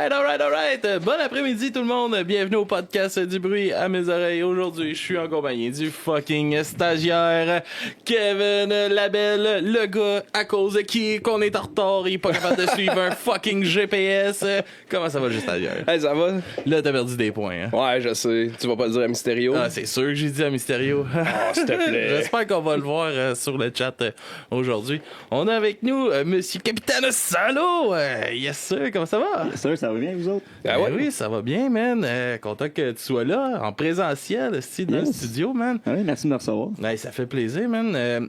Alright. Bon après-midi tout le monde. Bienvenue au podcast du bruit à mes oreilles. Aujourd'hui, je suis en compagnie du fucking stagiaire Kevin Labelle, le gars à cause de qui qu'on est en retard, il est pas capable de suivre un fucking GPS. Comment ça va le stagiaire? Hey, ça va? Là, t'as perdu des points, hein? Ouais, je sais. Tu vas pas le dire à Mysterio? Ah, c'est sûr que j'ai dit à Mysterio. Oh, s'il te plaît. J'espère qu'on va le voir sur le chat aujourd'hui. On a avec nous Monsieur Capitaine Salo. Yes sir, comment ça va? Yes sir, ça va bien vous autres? Ah ouais? Oui, ça va bien, man. Content que tu sois là, en présentiel, dans le studio, man. Oui, merci de me recevoir. Ça fait plaisir, man.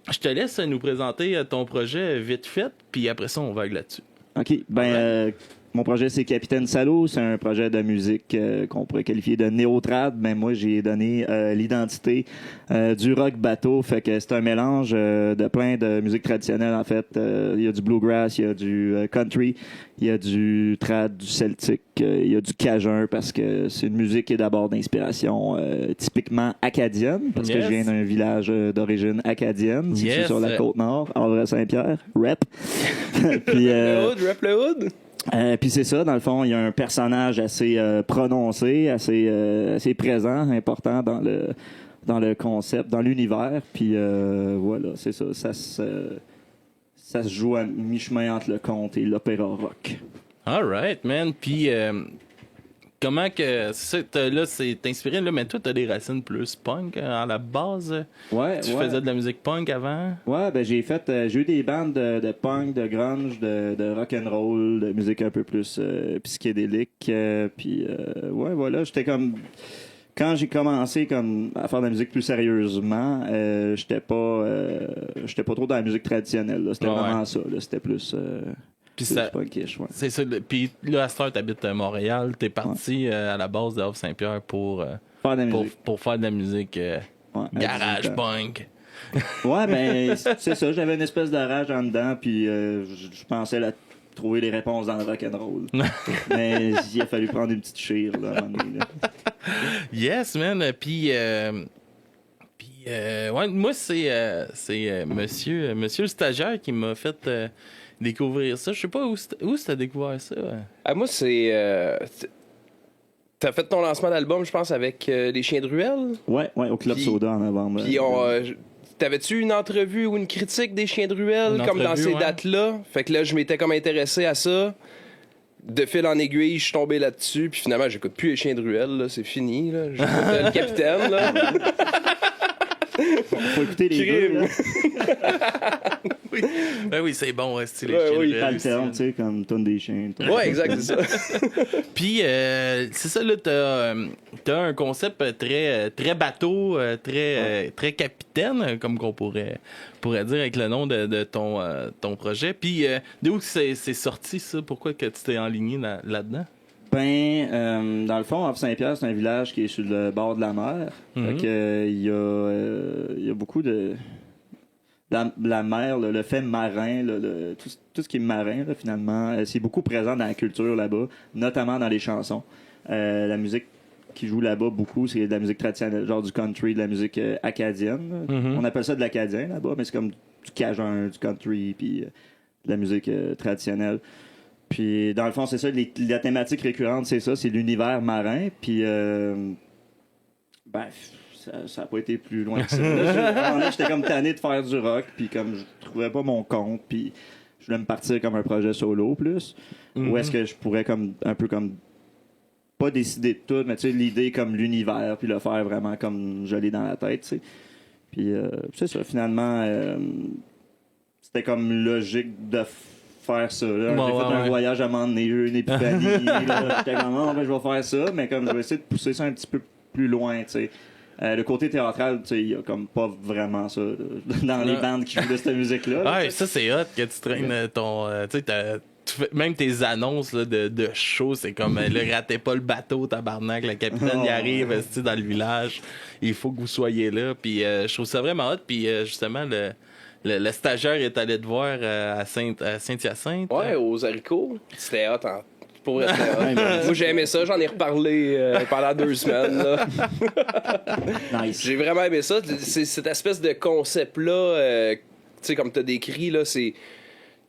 Je te laisse nous présenter ton projet vite fait, puis après ça, on vague là-dessus. OK. Mon projet, c'est Capitaine Salo. C'est un projet de musique qu'on pourrait qualifier de néo-trad, mais moi, j'ai donné l'identité du rock bateau. Fait que c'est un mélange de plein de musique traditionnelle, en fait. Il y a du bluegrass, il y a du country, il y a du trad, du celtique, il y a du cajun, parce que c'est une musique qui est d'abord d'inspiration typiquement acadienne, parce que je viens d'un village d'origine acadienne, situé sur la Côte-Nord, André-Saint-Pierre, rep. Puis, le hood, rap le hood? Puis c'est ça, dans le fond, il y a un personnage assez prononcé, assez présent, important dans le concept, dans l'univers. Puis voilà, c'est ça. Ça se joue à mi-chemin entre le conte et l'opéra rock. Alright, man. Puis comment que là, c'est inspiré, là, mais toi, t'as des racines plus punk à la base. Ouais, tu faisais de la musique punk avant? Ouais, j'ai eu des bandes de punk, de grunge, de rock and roll, de musique un peu plus psychédélique. Puis voilà, j'étais comme quand j'ai commencé à faire de la musique plus sérieusement, j'étais pas trop dans la musique traditionnelle. Là. C'était vraiment ça. Là. C'était plus puis ça, c'est ça. Puis là, à cette heure, t'habites à Montréal. T'es parti à la base de Havre-Saint-Pierre pour faire de la musique garage punk. Ouais, ben c'est ça. J'avais une espèce de rage en dedans, puis je pensais trouver les réponses dans le rock'n'roll. Mais il a fallu prendre une petite chire là, à un moment donné, là. Yes, man. Puis moi, c'est monsieur le stagiaire qui m'a fait découvrir ça. Je sais pas où t'as découvert ça. Ah, moi, c'est... T'as fait ton lancement d'album, je pense, avec les Chiens de Ruelle? Ouais, au Club Soda en novembre. Puis t'avais-tu une entrevue ou une critique des Chiens de Ruelle, comme dans ces dates-là? Fait que là, je m'étais comme intéressé à ça. De fil en aiguille, je suis tombé là-dessus. Puis finalement, j'écoute plus les Chiens de Ruelle, là. C'est fini, là. J'écoute le Capitaine, là. Faut écouter les deux, là. Oui. Ben oui, c'est bon, style. Oui, alterne, tu sais, comme tonne des chiens. Ouais, exact, c'est ça. Puis, c'est ça, là, t'as un concept très bateau, très capitaine, comme qu'on pourrait dire avec le nom de ton projet. Puis, d'où c'est sorti, ça? Pourquoi que tu t'es enligné là-dedans? Dans le fond, Havre-Saint-Pierre, c'est un village qui est sur le bord de la mer. Fait que, il y a beaucoup de... La mer, le fait marin, tout ce qui est marin, là, finalement, c'est beaucoup présent dans la culture là-bas, notamment dans les chansons. La musique qui joue là-bas beaucoup, c'est de la musique traditionnelle, genre du country, de la musique acadienne. On appelle ça de l'acadien là-bas, mais c'est comme du cajun, du country, puis de la musique traditionnelle. Puis, dans le fond, c'est ça, la thématique récurrente, c'est ça, c'est l'univers marin. Puis, ça n'a pas été plus loin que ça. Là, j'étais comme tanné de faire du rock, puis comme je trouvais pas mon compte, puis je voulais me partir comme un projet solo plus. Ou est-ce que je pourrais comme un peu comme pas décider de tout, mais tu sais, l'idée comme l'univers, puis le faire vraiment comme je l'ai dans la tête, tu sais. Puis, c'est ça, finalement, c'était comme logique de faire ça. Là. J'ai fait un voyage à un moment donné, une épiphanie. J'étais comme, je vais faire ça, mais comme je vais essayer de pousser ça un petit peu plus loin, tu sais. Le côté théâtral, tu sais, il y a comme pas vraiment ça là, dans les bandes qui jouent de cette musique-là. Ouais, ça c'est hot que tu traînes ton... tu sais, même tes annonces là, de show, c'est comme le ratez pas le bateau, tabarnak, le capitaine y arrive dans le village, il faut que vous soyez là. Puis je trouve ça vraiment hot. Puis justement, le stagiaire est allé te voir à Saint-Hyacinthe. Ouais, aux haricots. C'était hot en... Pour rester moi, j'ai aimé ça. J'en ai reparlé pendant 2 semaines. Là. Nice. J'ai vraiment aimé ça. C'est cette espèce de concept-là, tu sais, comme tu as décrit, là, c'est...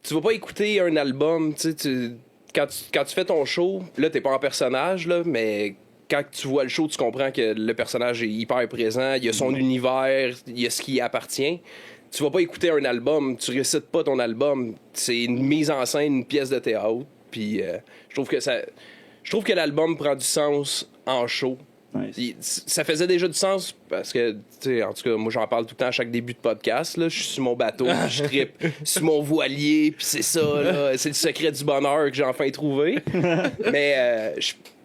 Tu vas pas écouter un album, tu sais, quand tu fais ton show, là, t'es pas en personnage, là, mais quand tu vois le show, tu comprends que le personnage est hyper présent, il y a son univers, il y a ce qui y appartient. Tu vas pas écouter un album, tu récites pas ton album, c'est une mise en scène, une pièce de théâtre. Puis je trouve que l'album prend du sens en show. Nice. Ça faisait déjà du sens parce que, tu sais, en tout cas, moi j'en parle tout le temps à chaque début de podcast. Là, je suis sur mon bateau, puis je trippe sur mon voilier, puis c'est ça, là, c'est le secret du bonheur que j'ai enfin trouvé. Mais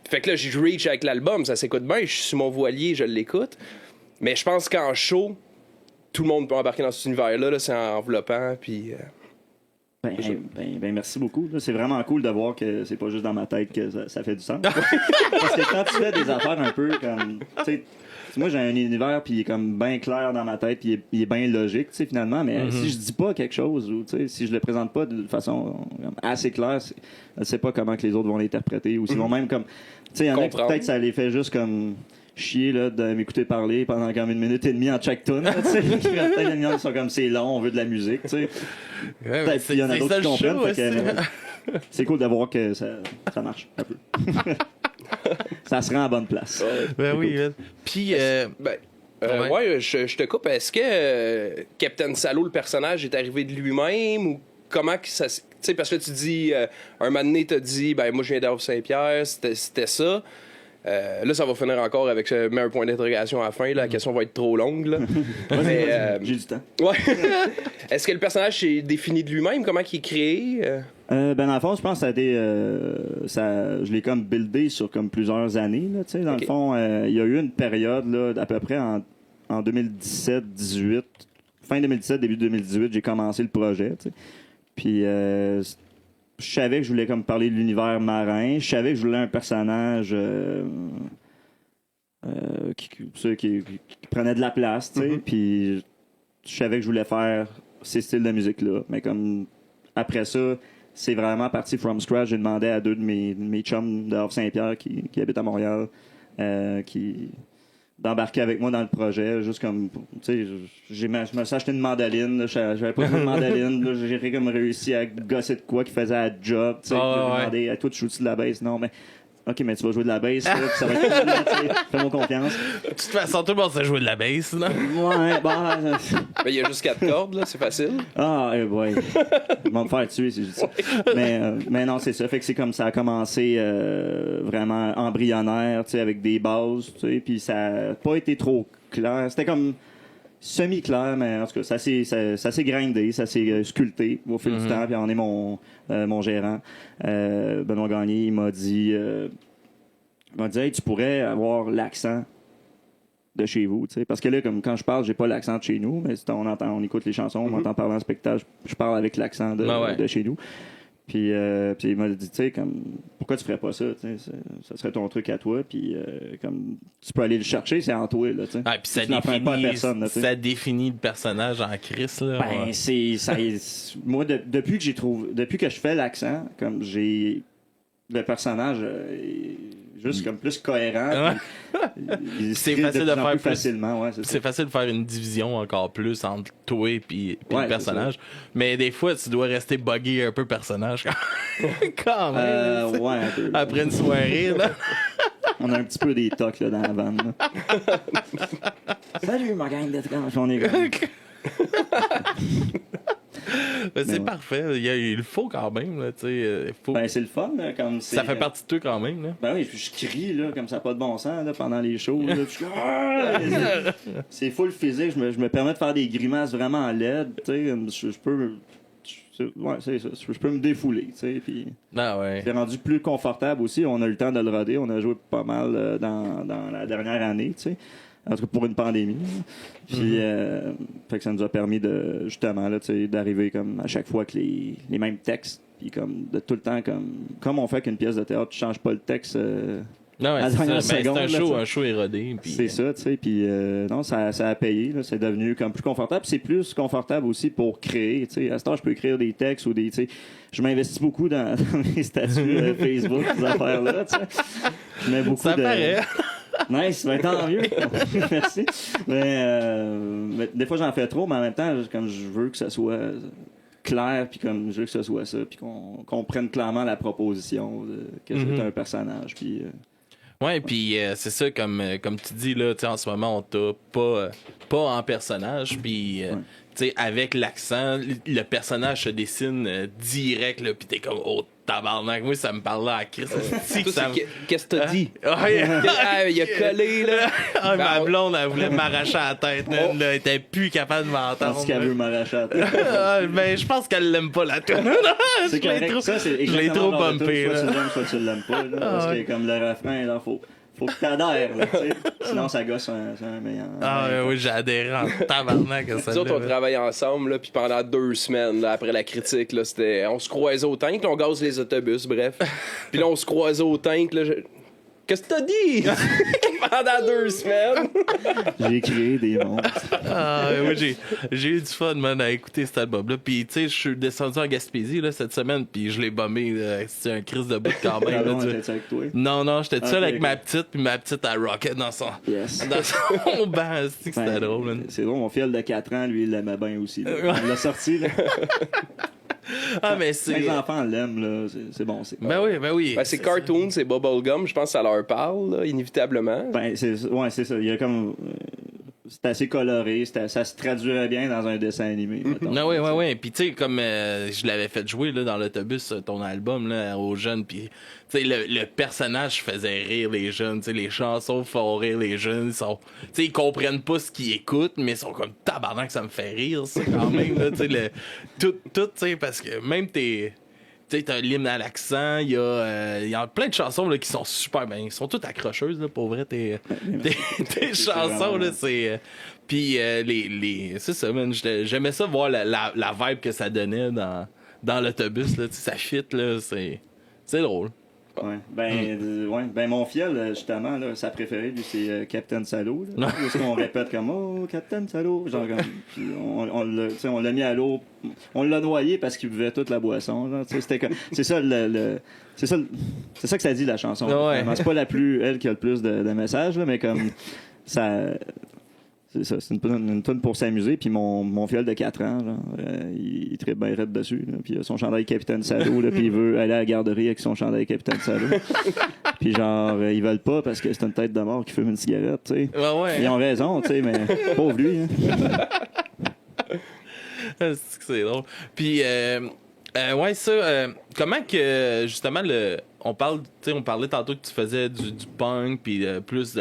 fait que là, je reach avec l'album, ça s'écoute bien, je suis sur mon voilier, je l'écoute. Mais je pense qu'en show, tout le monde peut embarquer dans cet univers-là, là, c'est enveloppant, puis. Merci beaucoup. C'est vraiment cool de voir que c'est pas juste dans ma tête que ça fait du sens. Parce que quand tu fais des affaires un peu comme... Moi, j'ai un univers, puis il est comme bien clair dans ma tête, puis il est bien logique, finalement. Mais si je dis pas quelque chose, ou si je le présente pas de façon assez claire, je sais pas comment que les autres vont l'interpréter. Ou s'ils vont même comme... Il y en a qui peut-être ça les fait juste comme... chier là, de m'écouter parler pendant comme 1 minute et demie en check tune. Peut-être les gens sont comme c'est long, on veut de la musique. Peut-être qu'il y en a d'autres qui comprennent. C'est cool de voir que ça marche un peu. Ça se rend à bonne place. Ben oui. Cool. Puis, ouais, je te coupe. Est-ce que Captain Salo, le personnage, est arrivé de lui-même ou comment que ça... Tu sais, parce que là, tu dis... un moment donné, t'as dit, ben moi, je viens d'Arve Saint-Pierre, c'était ça. Là, ça va finir encore avec un point d'interrogation à la fin. Là, la question va être trop longue. Là. Mais, j'ai du temps. Ouais. Est-ce que le personnage s'est défini de lui-même? Comment il est créé? Dans le fond, je pense que je l'ai comme buildé sur comme plusieurs années. Là, dans le fond, il y a eu une période là, à peu près en 2017-18, fin 2017, début 2018, j'ai commencé le projet. Puis je savais que je voulais comme parler de l'univers marin. Je savais que je voulais un personnage qui prenait de la place. Puis je savais que je voulais faire ces styles de musique-là. Mais comme après ça, c'est vraiment parti from scratch. J'ai demandé à 2 de mes chums de Havre Saint-Pierre qui habitent à Montréal d'embarquer avec moi dans le projet, juste comme, tu sais, je me suis acheté une mandoline, là, j'avais pas de mandoline, là, j'ai comme réussi à gosser de quoi qui faisait un job, tu sais, j'ai demandé à toi, tu joues-tu de la bass? Non, mais OK, mais tu vas jouer de la bass, là, puis ça va être cool, là, tu sais, fais-moi confiance. De toute façon, tout le monde sait jouer de la bass, là. Ouais, il y a juste 4 cordes, là, c'est facile. Ah, ouais. Ils vont me faire tuer si je dis ça. Mais non, c'est ça. Fait que c'est comme ça a commencé vraiment embryonnaire, tu sais, avec des bases, tu sais, puis ça n'a pas été trop clair. C'était comme semi-clair, mais en tout cas, ça s'est grindé, ça s'est sculpté au fil du temps, puis on est mon gérant, Benoît Gagné, il m'a dit hey, tu pourrais avoir l'accent de chez vous, tu sais, parce que là, comme quand je parle, j'ai pas l'accent de chez nous, mais on écoute les chansons, on m'entend parler en spectacle, je parle avec l'accent de chez nous. Puis il m'a dit, tu sais, comme, pourquoi tu ferais pas ça, tu sais, ça serait ton truc à toi, puis comme, tu peux aller le chercher, c'est en toi, là, tu sais. Ah, puis ça définit le personnage en Chris, là. Ben, moi, depuis que je fais l'accent, comme, le personnage juste comme plus cohérent. C'est facile de faire plus facilement, ouais, c'est facile de faire une division encore plus entre toi et le personnage. Mais des fois, tu dois rester buggé un peu personnage. Quand même. Ouais, un peu. Après une soirée, là. On a un petit peu des tocs là, dans la vanne. Salut, ma gang de tranches, on est c'est parfait. Il faut quand même. Là, Ben, c'est le fun. Là, comme ça fait partie de toi quand même. Là. Ben oui, je crie là, comme ça n'a pas de bon sens là, pendant les shows. Là, c'est full physique. Je me permets de faire des grimaces vraiment laides. Je peux... Ouais, c'est ça. Je peux me défouler. Puis c'est rendu plus confortable aussi. On a eu le temps de le roder. On a joué pas mal dans la dernière année. En tout cas, pour une pandémie. Puis, fait que ça nous a permis de, justement, là, d'arriver comme à chaque fois que les mêmes textes. Puis, comme, de tout le temps, comme on fait qu'une pièce de théâtre, tu changes pas le texte. C'est un show érodé. Puis, c'est ça, tu sais. Puis, non, ça a payé. Là, c'est devenu comme plus confortable. C'est plus confortable aussi pour créer. Tu sais, à ce temps, je peux écrire des textes ou des. Tu sais, je m'investis beaucoup dans mes statuts Facebook, ces affaires-là. Tu sais, je mets beaucoup ça paraît. Nice, ben, tant mieux. Merci. Mais des fois, j'en fais trop, mais en même temps, comme je veux que ça soit clair, puis comme je veux que ce soit ça, puis qu'on comprenne clairement la proposition que c'est un personnage, puis... Ouais, puis c'est ça, comme tu dis, là, en ce moment, on t'a pas en personnage, puis avec l'accent, le personnage se dessine direct, là, puis t'es comme, oh, tabarnak, moi, ça me parle là à Chris. Qu'est-ce que t'as dit? Il a collé, là. Ma blonde, elle voulait m'arracher la tête, là, elle était plus capable de m'entendre. Parce qu'elle veut m'arracher la tête. Mais je pense qu'elle l'aime pas, la tune. C'est correct, ça, c'est je l'ai trop bumpé, soit tu l'aimes, soit tu l'aimes pas, là, parce que comme le refrain, là, faut que t'adhères, là, tu sais. Sinon, ça gosse un meilleur. Oui, j'ai adhéré en tabarnak à ça. Nous autres, on travaille ensemble, là, puis pendant 2 semaines, là, après la critique, là, on se croisait au tank, là, on gaze les autobus, bref. Puis là, on se croisait au tank, là. Qu'est-ce que t'as dit? Pendant 2 semaines. J'ai créé des monstres. Oui, j'ai eu du fun, man, à écouter cet album-là. Puis, tu sais, je suis descendu en Gaspésie, là, cette semaine, puis je l'ai bombé. C'était un crise de bout quand même. T'étais avec toi? Non, j'étais tout seul avec ma petite, puis ma petite à rocket dans son banc. C'était drôle, man. C'est drôle, mon fils de 4 ans, lui, il l'aimait bien aussi. Il l'a sorti, là. Mais c'est... Les enfants l'aiment, là. C'est bon. Ben oui. Ben, c'est cartoon, c'est bubblegum. Je pense que ça leur parle, là, inévitablement. Ben, c'est ça. Il y a comme... c'est assez coloré. Ça se traduirait bien dans un dessin animé. Non, oui. Puis, tu sais, comme je l'avais fait jouer là, dans l'autobus, ton album, là, aux jeunes, puis, tu sais, le personnage faisait rire les jeunes. Tu sais, les chansons font rire les jeunes. Ils comprennent pas ce qu'ils écoutent, mais ils sont comme tabarnak, ça me fait rire, ça, quand même. Là, tout, tu sais, parce que même tu sais, t'as l'hymne à l'accent, il y a plein de chansons là, qui sont super bien. Ils sont toutes accrocheuses, là, pour vrai, tes chansons, là, c'est... Puis, c'est ça, man, j'aimais ça, voir la vibe que ça donnait dans l'autobus, là, ça fit, là, c'est drôle. Ouais. Ben mon fiel, justement, là, sa préférée, lui, c'est Captain Salo. Parce qu'on répète comme oh, Captain Salo. Genre, puis on l'a mis à l'eau. On l'a noyé parce qu'il buvait toute la boisson. Genre, c'est ça c'est ça que ça dit, la chanson. Ouais. C'est pas la plus, elle, qui a le plus de messages, là, mais comme ça. C'est ça, c'est une toune pour s'amuser. Puis mon fiel de 4 ans, genre, il tripe bien raide dessus. Là, puis il a son chandail Capitaine Salo, puis il veut aller à la garderie avec son chandail Capitaine Salo. Puis genre, ils veulent pas parce que c'est une tête de mort qui fume une cigarette, tu sais. Ouais. Ils ont raison, tu sais, mais pauvre lui. Hein. C'est drôle. Puis, comment que, justement, on parlait tantôt que tu faisais du punk, puis plus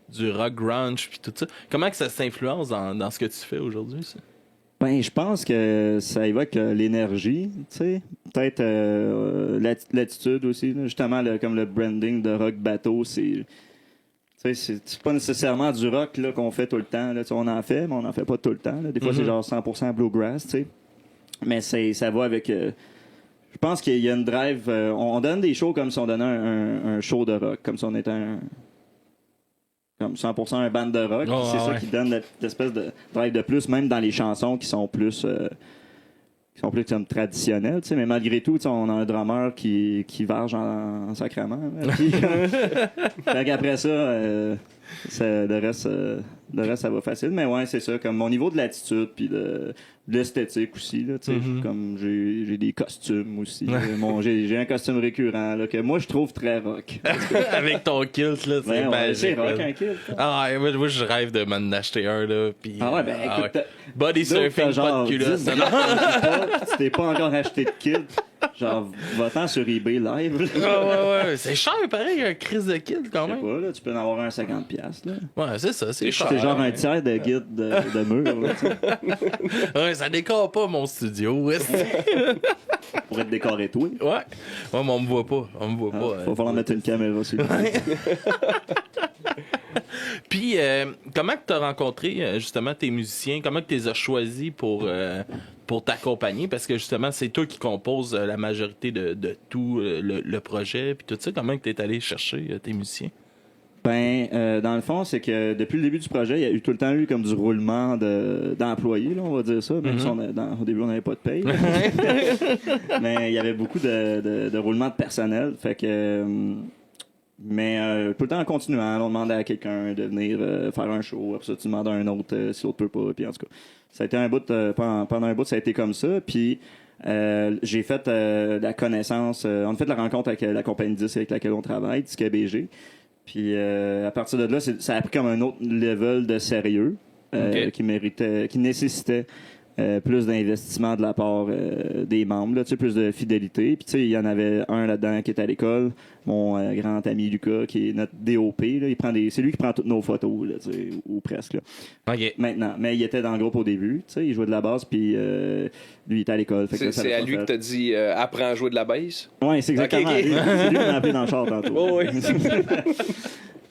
du rock grunge puis tout ça. Comment que ça s'influence dans ce que tu fais aujourd'hui, ça? Ben, je pense que ça évoque l'énergie, tu sais. Peut-être l'attitude aussi. Là. Justement, comme le branding de rock bateau, c'est pas nécessairement du rock là, qu'on fait tout le temps. Là. On en fait, mais on n'en fait pas tout le temps. Là. Des fois, c'est genre 100% bluegrass, tu sais. Mais ça va avec... je pense qu'il y a une drive... on donne des shows comme si on donnait un show de rock, comme si on était comme 100% un band de rock. C'est ça qui donne l'espèce de drive de plus, même dans les chansons qui sont plus comme traditionnelles. Mais malgré tout, on a un drummer qui varge en sacrament. Fait après ça, le reste, ça va facile. Mais ouais, c'est ça. Comme mon niveau de l'attitude puis de l'esthétique aussi. Là, comme j'ai des costumes aussi. J'ai un costume récurrent là, que moi, je trouve très rock. Avec ton kilt, là, c'est magique. C'est rock, un kilt. Moi, je rêve de m'en acheter un. Là, pis, écoute, body surfing, pas de culotte. Tu t'es pas encore acheté de kilt. Genre, va-t'en sur eBay live. Ouais. C'est cher, pareil, un crise de kilt quand même. Je sais pas, là, tu peux en avoir un 50$. Là. Ouais, c'est ça, c'est cher. C'est genre un tiers de guide de mur. Là, ouais, ça décore pas mon studio. Pour être décoré, toi. Ouais, mais on me voit pas. Faut falloir mettre une caméra sur le Puis, comment tu as rencontré justement tes musiciens? Comment tu les as choisis pour t'accompagner? Parce que justement, c'est toi qui composes la majorité de tout le projet. Puis tout ça, comment tu es allé chercher tes musiciens? Ben, dans le fond, c'est que depuis le début du projet, il y a tout le temps eu comme du roulement d'employés, là, on va dire ça. Même si au début, on n'avait pas de paye. Mais il y avait beaucoup de roulement de personnel. Fait que Mais tout le temps en continuant, on demandait à quelqu'un de venir faire un show, après ça tu demandes à un autre si l'autre peut pas, puis en tout cas, ça a été un bout, pendant un bout, ça a été comme ça, puis j'ai fait la connaissance, on a fait la rencontre avec la compagnie 10 avec laquelle on travaille, Disque BG, puis à partir de là, ça a pris comme un autre level de sérieux qui nécessitait plus d'investissement de la part des membres, là, plus de fidélité. Puis il y en avait un là-dedans qui est à l'école, mon grand ami Lucas, qui est notre DOP. Là, c'est lui qui prend toutes nos photos, là, ou presque. Là. Okay. Maintenant, mais il était dans le groupe au début. Il jouait de la basse, puis lui il était à l'école. C'est à lui que t'as dit apprends à jouer de la basse? Oui, c'est exactement. Okay. C'est lui qui m'a appelé dans le char tantôt. Oh, oui.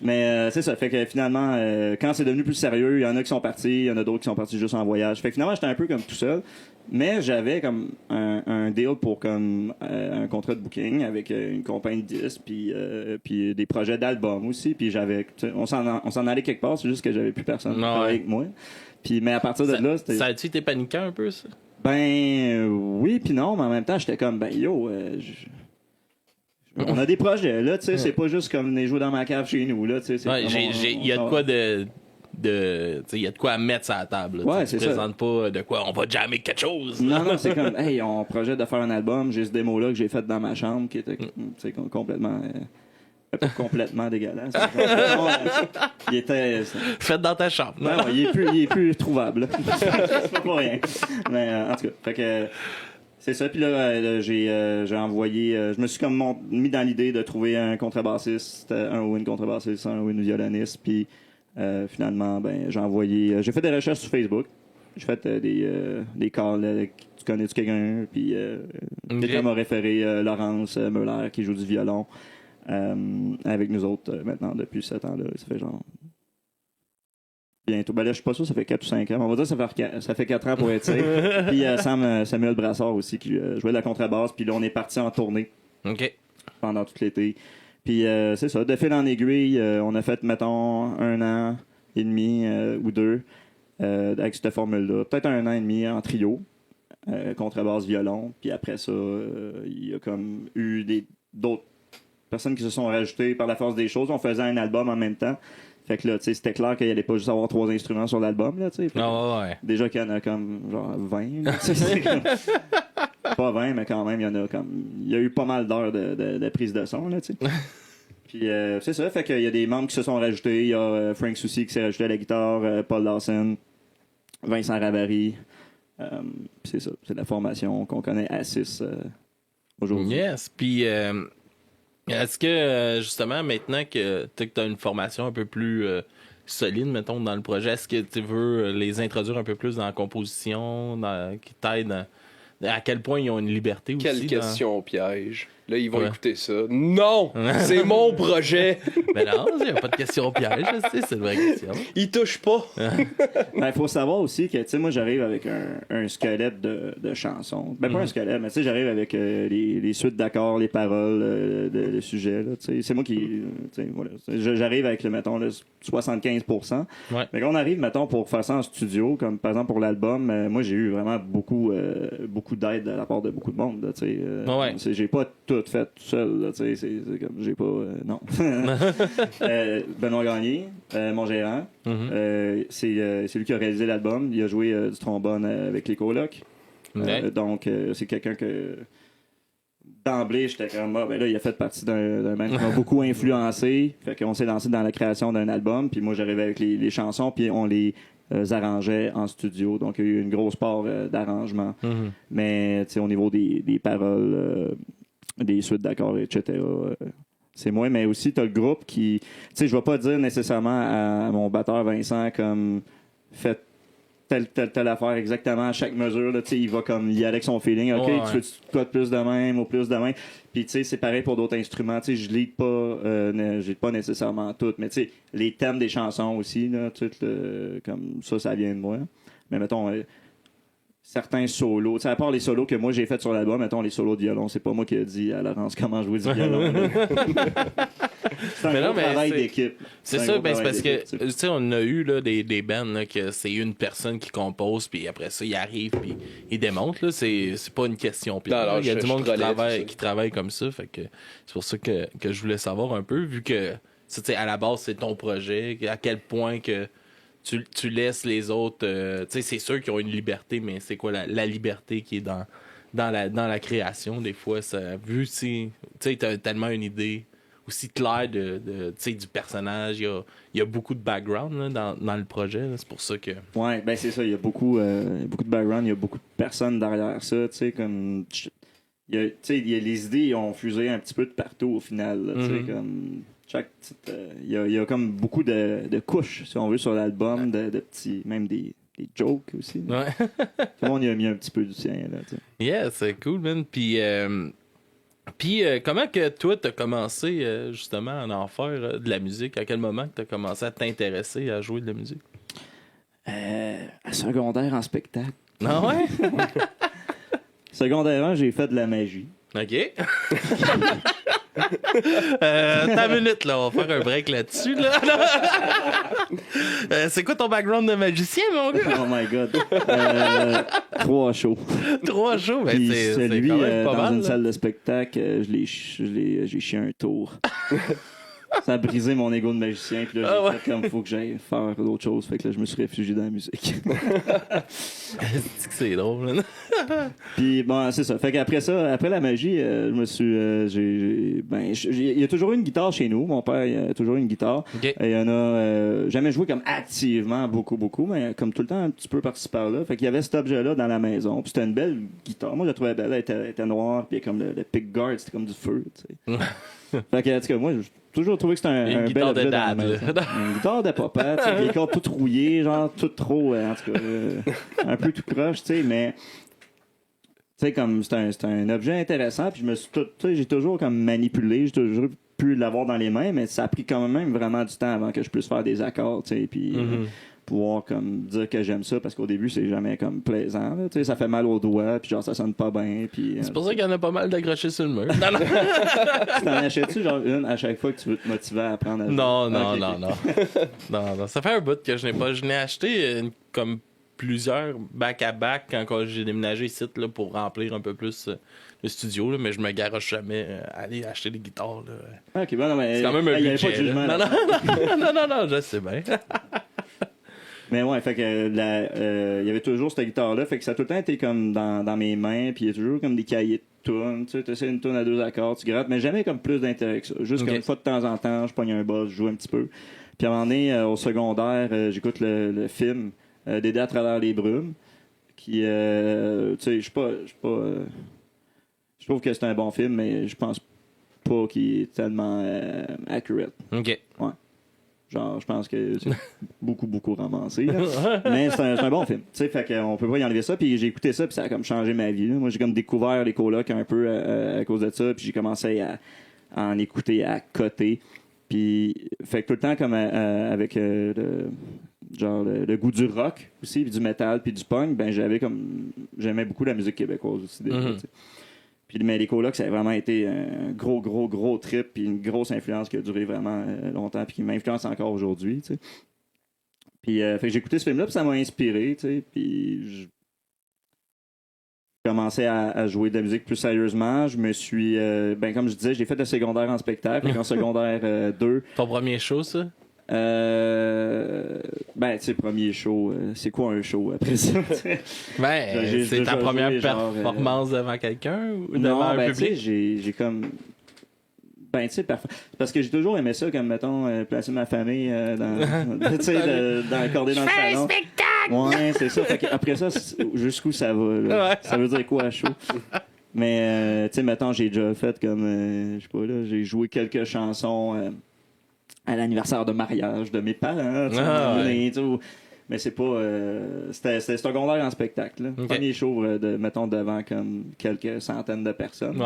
Mais c'est ça, fait que finalement, quand c'est devenu plus sérieux, il y en a qui sont partis, il y en a d'autres qui sont partis juste en voyage. Fait que finalement, j'étais un peu comme tout seul, mais j'avais comme un deal pour comme un contrat de booking avec une compagnie de disques, puis des projets d'albums aussi, puis on s'en allait quelque part, c'est juste que j'avais plus personne avec moi. Puis mais à partir de là, c'était... Ça a-tu été paniquant un peu, ça? Ben oui, puis non, mais en même temps, j'étais comme, ben yo... On a des projets, là, tu sais, c'est pas juste comme les jouer dans ma cave chez nous, là, tu sais. Il y a de quoi il y a de quoi à mettre sur la table. Là, ouais, tu présentes pas de quoi on va jammer quelque chose. Non, c'est comme, hey, on projette de faire un album, j'ai ce démo-là que j'ai fait dans ma chambre qui était complètement. Pas complètement dégueulasse. Il était. Fait dans ta chambre. Ouais, il est plus trouvable. C'est pas pour rien. Mais en tout cas, fait que. C'est ça, puis là, j'ai envoyé... je me suis comme mis dans l'idée de trouver un contrebassiste, un ou une contrebassiste, un ou une violoniste, puis finalement, ben j'ai envoyé... j'ai fait des recherches sur Facebook, j'ai fait des calls, tu connais-tu quelqu'un, puis quelqu'un m'a référé Laurence Meuler, qui joue du violon, avec nous autres maintenant depuis 7 ans, là, ça fait genre... Bientôt. Ben là, je suis pas sûr, ça fait 4 ou 5 ans. On va dire que ça fait 4 ans pour être safe. Puis Samuel Brassard aussi, qui jouait de la contrebasse. Puis là, on est parti en tournée pendant tout l'été. Puis c'est ça, de fil en aiguille, on a fait, mettons, 1 an et demi ou 2 avec cette formule-là. Peut-être 1 an et demi en trio, contrebasse, violon. Puis après ça, il y a comme eu d'autres personnes qui se sont rajoutées par la force des choses. On faisait un album en même temps. Fait que là, tu sais, c'était clair qu'il allait pas juste avoir 3 instruments sur l'album, là, tu sais. Ouais. Déjà qu'il y en a comme, genre, 20, là, pas 20, mais quand même, il y a eu pas mal d'heures de prise de son, là, tu sais. Puis, c'est ça, fait qu'il y a des membres qui se sont rajoutés. Il y a Frank Soucy qui s'est rajouté à la guitare, Paul Lawson, Vincent Ravary. C'est ça, c'est la formation qu'on connaît à 6 aujourd'hui. Yes, puis... est-ce que, justement, maintenant que tu as une formation un peu plus solide, mettons, dans le projet, est-ce que tu veux les introduire un peu plus dans la composition, qui t'aident à quel point ils ont une liberté aussi? Quelle question piège. Là, ils vont écouter ça. Non! C'est mon projet! Mais non, il n'y a pas de question piège, c'est une vraie question. Ils touchent pas! Il faut savoir aussi que, tu sais, moi, j'arrive avec un squelette de chansons. Ben, pas un squelette, mais tu sais, j'arrive avec les suites d'accords, les paroles, le sujet, là, tu sais. C'est moi qui, tu sais, voilà. J'arrive avec, mettons, le 75%. Ouais. Mais quand on arrive, mettons, pour faire ça en studio, comme par exemple pour l'album, moi, j'ai eu vraiment beaucoup d'aide de la part de beaucoup de monde, là, tu sais. J'ai pas tout fait tout seul, là, tu sais, c'est comme, j'ai pas, non. Benoît Gagné, mon gérant, c'est lui qui a réalisé l'album, il a joué du trombone avec les colocs, donc c'est quelqu'un que, d'emblée, j'étais comme, ben là, il a fait partie d'un band qui m'a beaucoup influencé, fait qu'on s'est lancé dans la création d'un album, puis moi, j'arrivais avec les chansons, puis on les arrangeait en studio, donc il y a eu une grosse part d'arrangement, mais, tu sais, au niveau des paroles, des suites d'accords, etc. C'est moi, mais aussi, tu as le groupe qui... Tu sais, je vais pas dire nécessairement à mon batteur Vincent comme fait telle affaire exactement à chaque mesure. Tu sais, il va comme y aller avec son feeling. OK, tu veux quoi de plus de même ou plus de même. Puis, tu sais, c'est pareil pour d'autres instruments. Tu sais, je lis pas nécessairement tout, mais tu sais, les thèmes des chansons aussi, là, tout, comme ça vient de moi. Mais mettons... certains solos. T'sais, à part les solos que moi j'ai fait sur l'album, mettons les solos de violon, c'est pas moi qui ai dit à Laurence comment jouer du violon. C'est un gros travail d'équipe. C'est ça, c'est parce que tu sais, on a eu là, des bands là, que c'est une personne qui compose, puis après ça, il arrive, puis il démonte. Là, c'est pas une question. Puis, il y a du monde qui travaille comme ça. Fait que c'est pour ça que je voulais savoir un peu, vu que à la base, c'est ton projet, à quel point que tu laisses les autres. C'est sûr qu'ils ont une liberté, mais c'est quoi la liberté qui est dans la création? Des fois, vu si tu as tellement une idée aussi claire du personnage, il y a beaucoup de background là, dans le projet. Là, c'est pour ça que. Ouais, ben c'est ça. Il y a beaucoup de background, il y a beaucoup de personnes derrière ça. Comme. Il y a les idées ont fusé un petit peu de partout au final. Là, comme. Chaque petite, il y a comme beaucoup de couches, si on veut, sur l'album, de petits, même des jokes aussi. Ouais. Tout le monde y a mis un petit peu du sien. Là, yeah, c'est cool, man. Puis comment que toi, t'as commencé justement à en faire de la musique? À quel moment que t'as commencé à t'intéresser à jouer de la musique? À secondaire en spectacle. Ah ouais? Secondaire 1, j'ai fait de la magie. OK. T'as une minute, là. On va faire un break là-dessus, là. C'est quoi ton background de magicien, mon gars? Oh my God. 3 shows. 3 shows? Ben, Puis c'est celui, quand même pas dans mal, une là. salle de spectacle, j'ai chié un tour. Ça a brisé mon ego de magicien. Puis là, j'ai fait comme il faut que j'aille faire d'autres choses. Fait que là, je me suis réfugié dans la musique. C'est drôle, là. Puis bon, c'est ça. Fait qu'après ça, après la magie, je me suis. Il y a toujours eu une guitare chez nous. Mon père, il a toujours eu une guitare. Okay. Et il y en a jamais joué comme activement beaucoup, mais comme tout le temps un petit peu par-ci par-là. Fait qu'il y avait cet objet-là dans la maison. Puis c'était une belle guitare. Moi, je la trouvais belle. Elle était noire. Puis comme le pickguard, c'était comme du feu. Tu sais. Fait que, en tout cas, moi, j'ai toujours trouvé que c'était un bel objet de dad. Une guitare de papa, tu sais, les cordes toutes rouillées, genre tout trop, en tout cas, un peu tout croche, tu sais, mais tu sais, comme c'est un objet intéressant, puis j'ai toujours comme manipulé, j'ai toujours pu l'avoir dans les mains, mais ça a pris quand même vraiment du temps avant que je puisse faire des accords, tu sais, puis pouvoir comme dire que j'aime ça, parce qu'au début c'est jamais comme plaisant, tu sais, ça fait mal aux doigts, puis genre ça sonne pas bien, puis c'est pour ça qu'il y en a pas mal d'accrochés sur le mur. Tu t'en achètes-tu genre une à chaque fois que tu veux te motiver à apprendre à jouer? Non. Non, ça fait un bout que je n'ai pas. Je n'ai acheté comme plusieurs back-à-back quand j'ai déménagé ici là, pour remplir un peu plus le studio, là, mais je me garoche jamais à aller acheter des guitares. Là. Ok, bon, non, mais c'est quand même un budget. Il y avait pas de jugement. Non, je sais bien. Mais ouais, fait que il y avait toujours cette guitare-là, fait que ça a tout le temps été comme dans mes mains, puis il y a toujours comme des cahiers de tunes, tu sais, tu essaies une tune à 2 accords, tu grattes, mais jamais comme plus d'intérêt que ça. Juste comme une fois de temps en temps, je pogne un boss, je joue un petit peu. Puis à un moment donné, au secondaire, j'écoute le film Dédé à travers les brumes, qui, tu sais, je trouve que c'est un bon film, mais je pense pas qu'il est tellement accurate. OK. Ouais. Genre, je pense que c'est beaucoup romancé. Là. Mais c'est un bon film. Tu sais, fait qu'on peut pas y enlever ça. Puis j'ai écouté ça, puis ça a comme changé ma vie. Là. Moi, j'ai comme découvert les colocs un peu à cause de ça. Puis j'ai commencé à en écouter à côté. Puis, fait que tout le temps, comme avec le goût du rock aussi, puis du metal, puis du punk, ben j'aimais beaucoup la musique québécoise aussi. Déjà, Puis, mais les colocs, ça a vraiment été un gros trip, puis une grosse influence qui a duré vraiment longtemps, puis qui m'influence encore aujourd'hui, tu sais. Puis, fait que j'ai écouté ce film-là, puis ça m'a inspiré, tu sais. Puis, j'ai commencé à jouer de la musique plus sérieusement. Je me suis, comme je disais, j'ai fait le secondaire en spectacle, en secondaire 2. Ton premier show, ça? Tu sais, premier show, c'est quoi un show après ça? C'est ta première performance devant quelqu'un ou devant un public? J'ai comme. Tu sais, parce que j'ai toujours aimé ça, comme, mettons, placer ma famille dans accorder dans le salon. Un spectacle! Ouais, c'est ça. Fait après ça, jusqu'où ça va, là? Ouais. Ça veut dire quoi, show? Mais, tu sais, mettons, j'ai déjà fait comme, je sais pas, là, j'ai joué quelques chansons à l'anniversaire de mariage de mes parents, mais c'est pas c'était secondaire en spectacle là. Okay. Premier show mettons devant comme quelques centaines de personnes,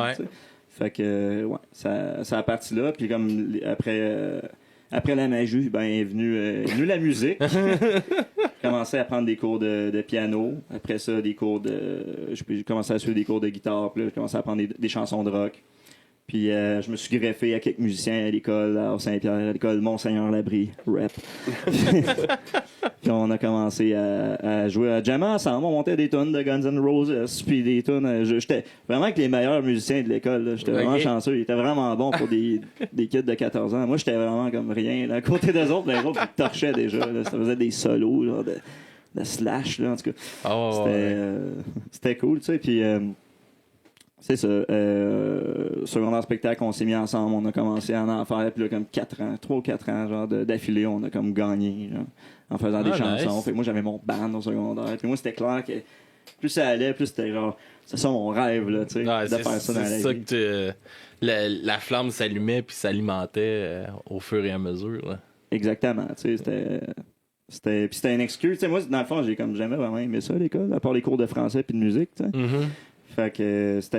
fait que ça a parti là, puis comme après après la magie, ben, est venue la musique. J'ai commencé à prendre des cours de piano. Après ça, des cours j'ai commencé à suivre des cours de guitare. Puis là, j'ai commencé à prendre des chansons de rock. Puis je me suis greffé à quelques musiciens à l'école, à Saint-Pierre, à l'école Monseigneur-Labrie, rap. Puis on a commencé à jouer, à jammer ensemble. On montait des tonnes de Guns N' Roses, puis des tonnes. J'étais vraiment avec les meilleurs musiciens de l'école. Là. J'étais vraiment chanceux. Ils étaient vraiment bons pour des kids de 14 ans. Moi, j'étais vraiment comme rien. Là. À côté des autres, les autres, ils torchaient déjà. Là. Ça faisait des solos, genre de slash, là, en tout cas. C'était cool, tu sais. Puis... c'est ça. Secondaire spectacle, on s'est mis ensemble, on a commencé à en faire, puis là, comme 3 ou 4 ans, genre, d'affilée, on a comme gagné, genre, en faisant des chansons. Nice. Fait que moi, j'avais mon band au secondaire. Puis moi, c'était clair que plus ça allait, plus c'était genre, c'est ça mon rêve, là, tu sais, de faire ça dans la vie. C'est ça que la flamme s'allumait puis s'alimentait au fur et à mesure, là. Exactement, tu sais, c'était une excuse. Tu sais, moi, dans le fond, j'ai comme jamais vraiment aimé ça, l'école, à part les cours de français puis de musique, tu sais. Mm-hmm. Fait que ça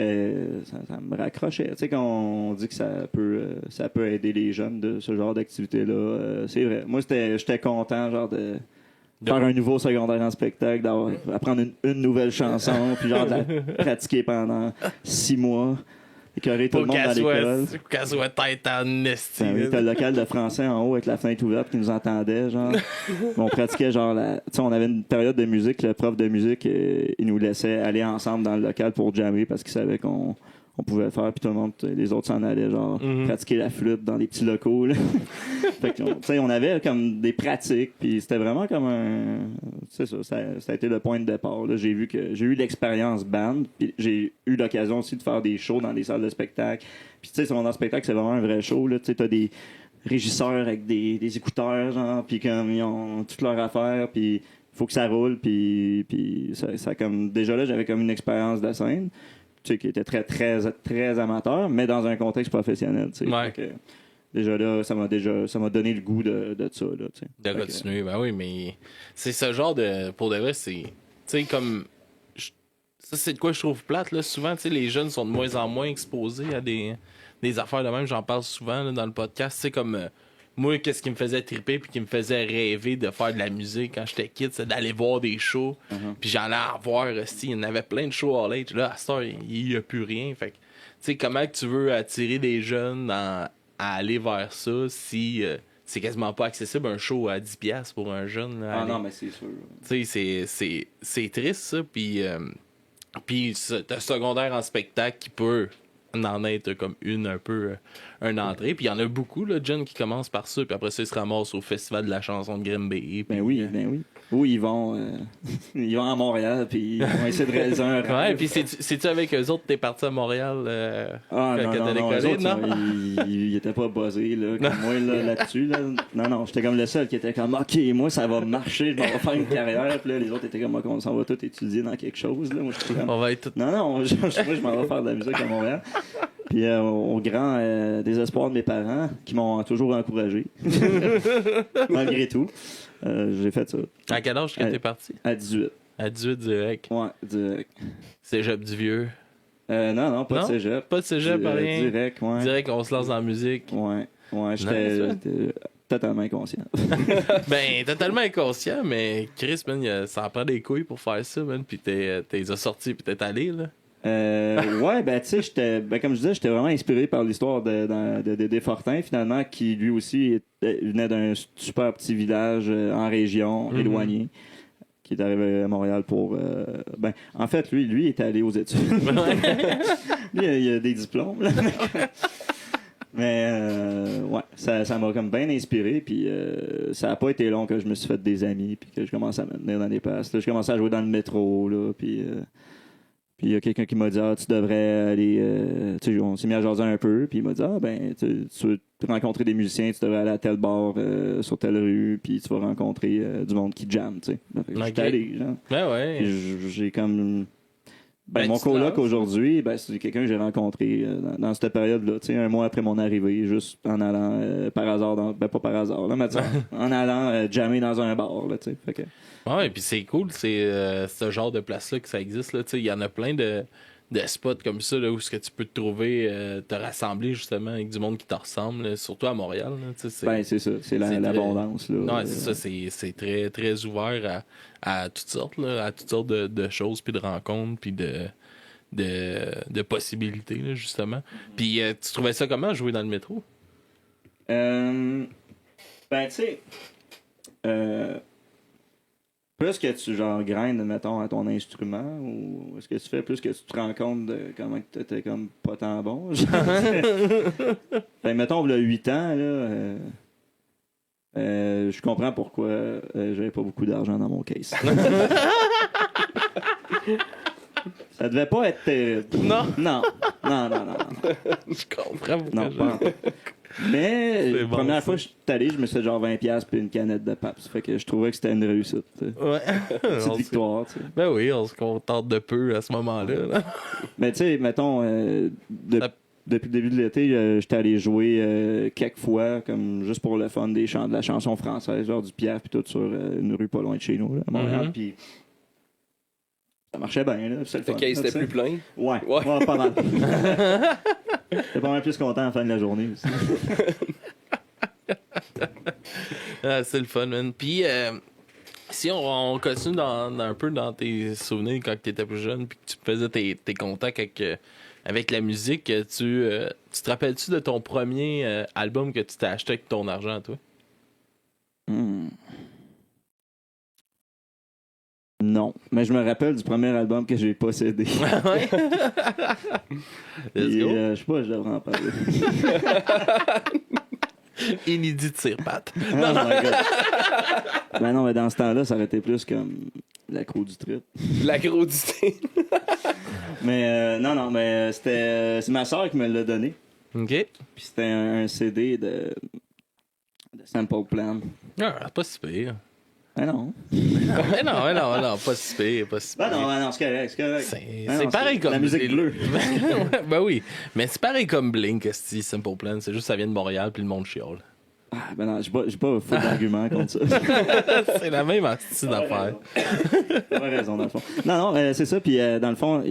me raccrochait. Tu sais, quand on dit que ça peut aider les jeunes de ce genre d'activité-là, c'est vrai. Moi, j'étais content, genre, de faire un nouveau secondaire en spectacle, d'apprendre une nouvelle chanson, puis genre de la pratiquer pendant 6 mois. Écœurer tout le monde dans l'école. Pour qu'elle soit tête en esti. Oui, t'as le local de français en haut avec la fenêtre ouverte qui nous entendait, genre. On pratiquait genre tu sais, on avait une période de musique, le prof de musique, il nous laissait aller ensemble dans le local pour jammer parce qu'il savait qu'on pouvait le faire, puis tout le monde, les autres s'en allaient, genre, pratiquer la flûte dans les petits locaux, là. Fait que, tu sais, on avait comme des pratiques, puis c'était vraiment comme c'est ça a été le point de départ, là. J'ai eu l'expérience band, puis j'ai eu l'occasion aussi de faire des shows dans des salles de spectacle. Puis tu sais, sur mon spectacle, c'est vraiment un vrai show, là. Tu sais, t'as des régisseurs avec des écouteurs, genre, puis comme ils ont toutes leurs affaires, puis il faut que ça roule, puis ça comme déjà là, j'avais comme une expérience de scène. Tu sais, qui était très, très, très amateur, mais dans un contexte professionnel. Tu sais. Ouais. Déjà là, ça m'a donné le goût de ça. Là, tu sais. De continuer, ben oui, mais c'est ce genre de. Pour de vrai, c'est. Tu sais, comme. Ça, c'est de quoi je trouve plate, là. Souvent, tu sais, les jeunes sont de moins en moins exposés à des affaires de même. J'en parle souvent là, dans le podcast. C'est comme. Moi, qu'est-ce qui me faisait triper puis qui me faisait rêver de faire de la musique quand j'étais kid, c'est d'aller voir des shows. Puis j'allais en voir aussi. Il y en avait plein de shows all age. Là, à cette heure, il n'y a plus rien. Fait que, tu sais, comment que tu veux attirer des jeunes à aller vers ça si c'est quasiment pas accessible un show à 10$ pour un jeune? Là, non, mais c'est sûr. Tu sais, c'est triste, ça. Puis t'as secondaire en spectacle qui peut en être comme un peu un entrée. Puis il y en a beaucoup, là, de jeunes qui commencent par ça, puis après ça, ils se ramassent au Festival de la chanson de Grimby. Ben oui. Ou ils vont à Montréal, puis ils vont essayer de réaliser un rêve. Ouais, puis c'est-tu avec eux autres que t'es parti à Montréal quand t'as décollé? Non, ils étaient pas buzzés, là, comme moi, là-dessus. Là. Non, j'étais comme le seul qui était comme, OK, moi, ça va marcher, je vais faire une carrière. Puis là, les autres étaient comme, OK, on s'en va tous étudier dans quelque chose. Là. Moi, je comme, on va être tout... Non, moi, je m'en vais faire de la musique à Montréal. Puis au grand désespoir de mes parents, qui m'ont toujours encouragé, malgré tout, j'ai fait ça. À quel âge que t'es parti? À 18. À 18, direct. Ouais, direct. Cégep du Vieux? Non, pas de cégep. Pas de cégep, rien? Direct, ouais. Direct, on se lance dans la musique. Ouais, j'étais totalement inconscient. Ben, totalement inconscient, mais Chris, man, ça en prend des couilles pour faire ça, man, pis t'es sorti pis t'es allé, là. Ouais, ben tu sais, comme je disais, j'étais vraiment inspiré par l'histoire de Fortin, finalement, qui lui aussi venait d'un super petit village en région, éloigné, qui est arrivé à Montréal pour... en fait, lui est allé aux études. Lui, il a des diplômes, là. Mais ouais, ça m'a comme bien inspiré, puis ça a pas été long que je me suis fait des amis, puis que je commençais à me tenir dans des passes. Là, je commençais à jouer dans le métro, là, puis il y a quelqu'un qui m'a dit tu devrais aller tu sais, on s'est mis à jaser un peu, puis il m'a dit tu veux rencontrer des musiciens, tu devrais aller à tel bar sur telle rue, puis tu vas rencontrer du monde qui jamme, tu sais. J'étais allé, genre. Ouais. J'ai comme mon coloc aujourd'hui, c'est quelqu'un que j'ai rencontré dans cette période-là, tu sais, un mois après mon arrivée, juste en allant par hasard, pas par hasard, là, mais en allant jammer dans un bar, là, tu sais. Fait que... Ouais, puis c'est cool, c'est ce genre de place-là que ça existe, là, tu sais, il y en a plein de spots comme ça, là, où ce que tu peux te trouver, te rassembler justement avec du monde qui te ressemble, là, surtout à Montréal. Là, c'est ça, c'est l'abondance. Là, non, c'est ça, c'est très, très ouvert à toutes sortes, là, à toutes sortes de choses, puis de rencontres, puis de possibilités, là, justement. Puis tu trouvais ça comment, jouer dans le métro? Tu sais, plus que tu genre grindes, mettons, à ton instrument, ou est-ce que tu fais plus que tu te rends compte de comment tu étais comme pas tant bon? Mettons, il y a 8 ans, là, je comprends pourquoi j'avais pas beaucoup d'argent dans mon case. Ça devait pas être terrible. Non. Non. Je comprends pourquoi. Non, pas. Mais la première bon, fois que je suis allé, je me suis fait genre 20$ puis une canette de Pabst. Fait que je trouvais que c'était une réussite. Ouais. Petite victoire, tu sais. Ben oui, on se contente de peu à ce moment-là. Là. Mais tu sais, mettons, depuis le début de l'été, j'étais allé jouer quelques fois, comme juste pour le fun, de la chanson française, genre du Pierre puis tout sur une rue pas loin de chez nous, là, à Montréal. Puis ça marchait bien, là. Le case était plus plein. Ouais, pas mal. J'étais pas mal plus content à la fin de la journée aussi. C'est le fun, man. Puis, si on continue un peu dans tes souvenirs quand tu étais plus jeune, puis que tu faisais tes contacts avec la musique, tu te rappelles-tu de ton premier album que tu t'es acheté avec ton argent, toi? Non, mais je me rappelle du premier album que j'ai possédé. Ouais. Let's go. Je sais pas, je devrais en parler. Inédit de tire-patte. Oh my God. Ben non, mais dans ce temps-là, ça aurait été plus comme l'accro du trip. L'accro du trip. Mais non, mais c'est ma soeur qui me l'a donné. OK. Puis c'était un CD de Simple Plan. Ah, pas si pire. Ben non. mais non, pas si pire, pas si pire. Ben non, c'est correct, c'est correct. C'est pareil comme... La musique bleue. Ben oui, mais c'est pareil comme Blink, si Simple Plan, c'est juste que ça vient de Montréal puis le monde chiale. Ah, ben non, j'ai pas fou d'argument contre ça. C'est la même astuce d'affaire. T'as raison, dans le fond. Non, c'est ça, puis dans le fond...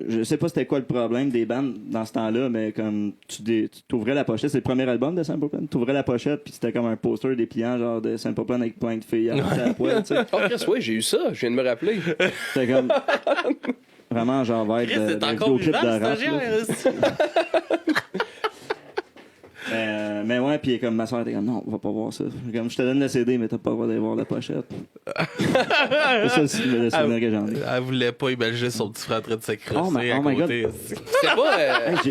je sais pas c'était quoi le problème des bandes dans ce temps-là, mais comme tu t'ouvrais la pochette, c'est le premier album de Simple Plan, tu ouvrais la pochette puis c'était comme un poster dépliant genre de Simple Plan avec plein de filles à la poêle, tu sais. Oh Chris, oui, j'ai eu ça, je viens de me rappeler. C'était comme vraiment genre vert C'est encore vidéoclip vivant, de rap. stagiaire. Mais ouais, puis comme ma soeur était comme non, on va pas voir ça. Comme je te donne le CD, mais t'as pas le droit d'aller voir la pochette. C'est ça le souvenir que j'en ai. Elle voulait pas imaginer son petit frère en train de s'écrasser à my côté. God. C'était pas... Hey, je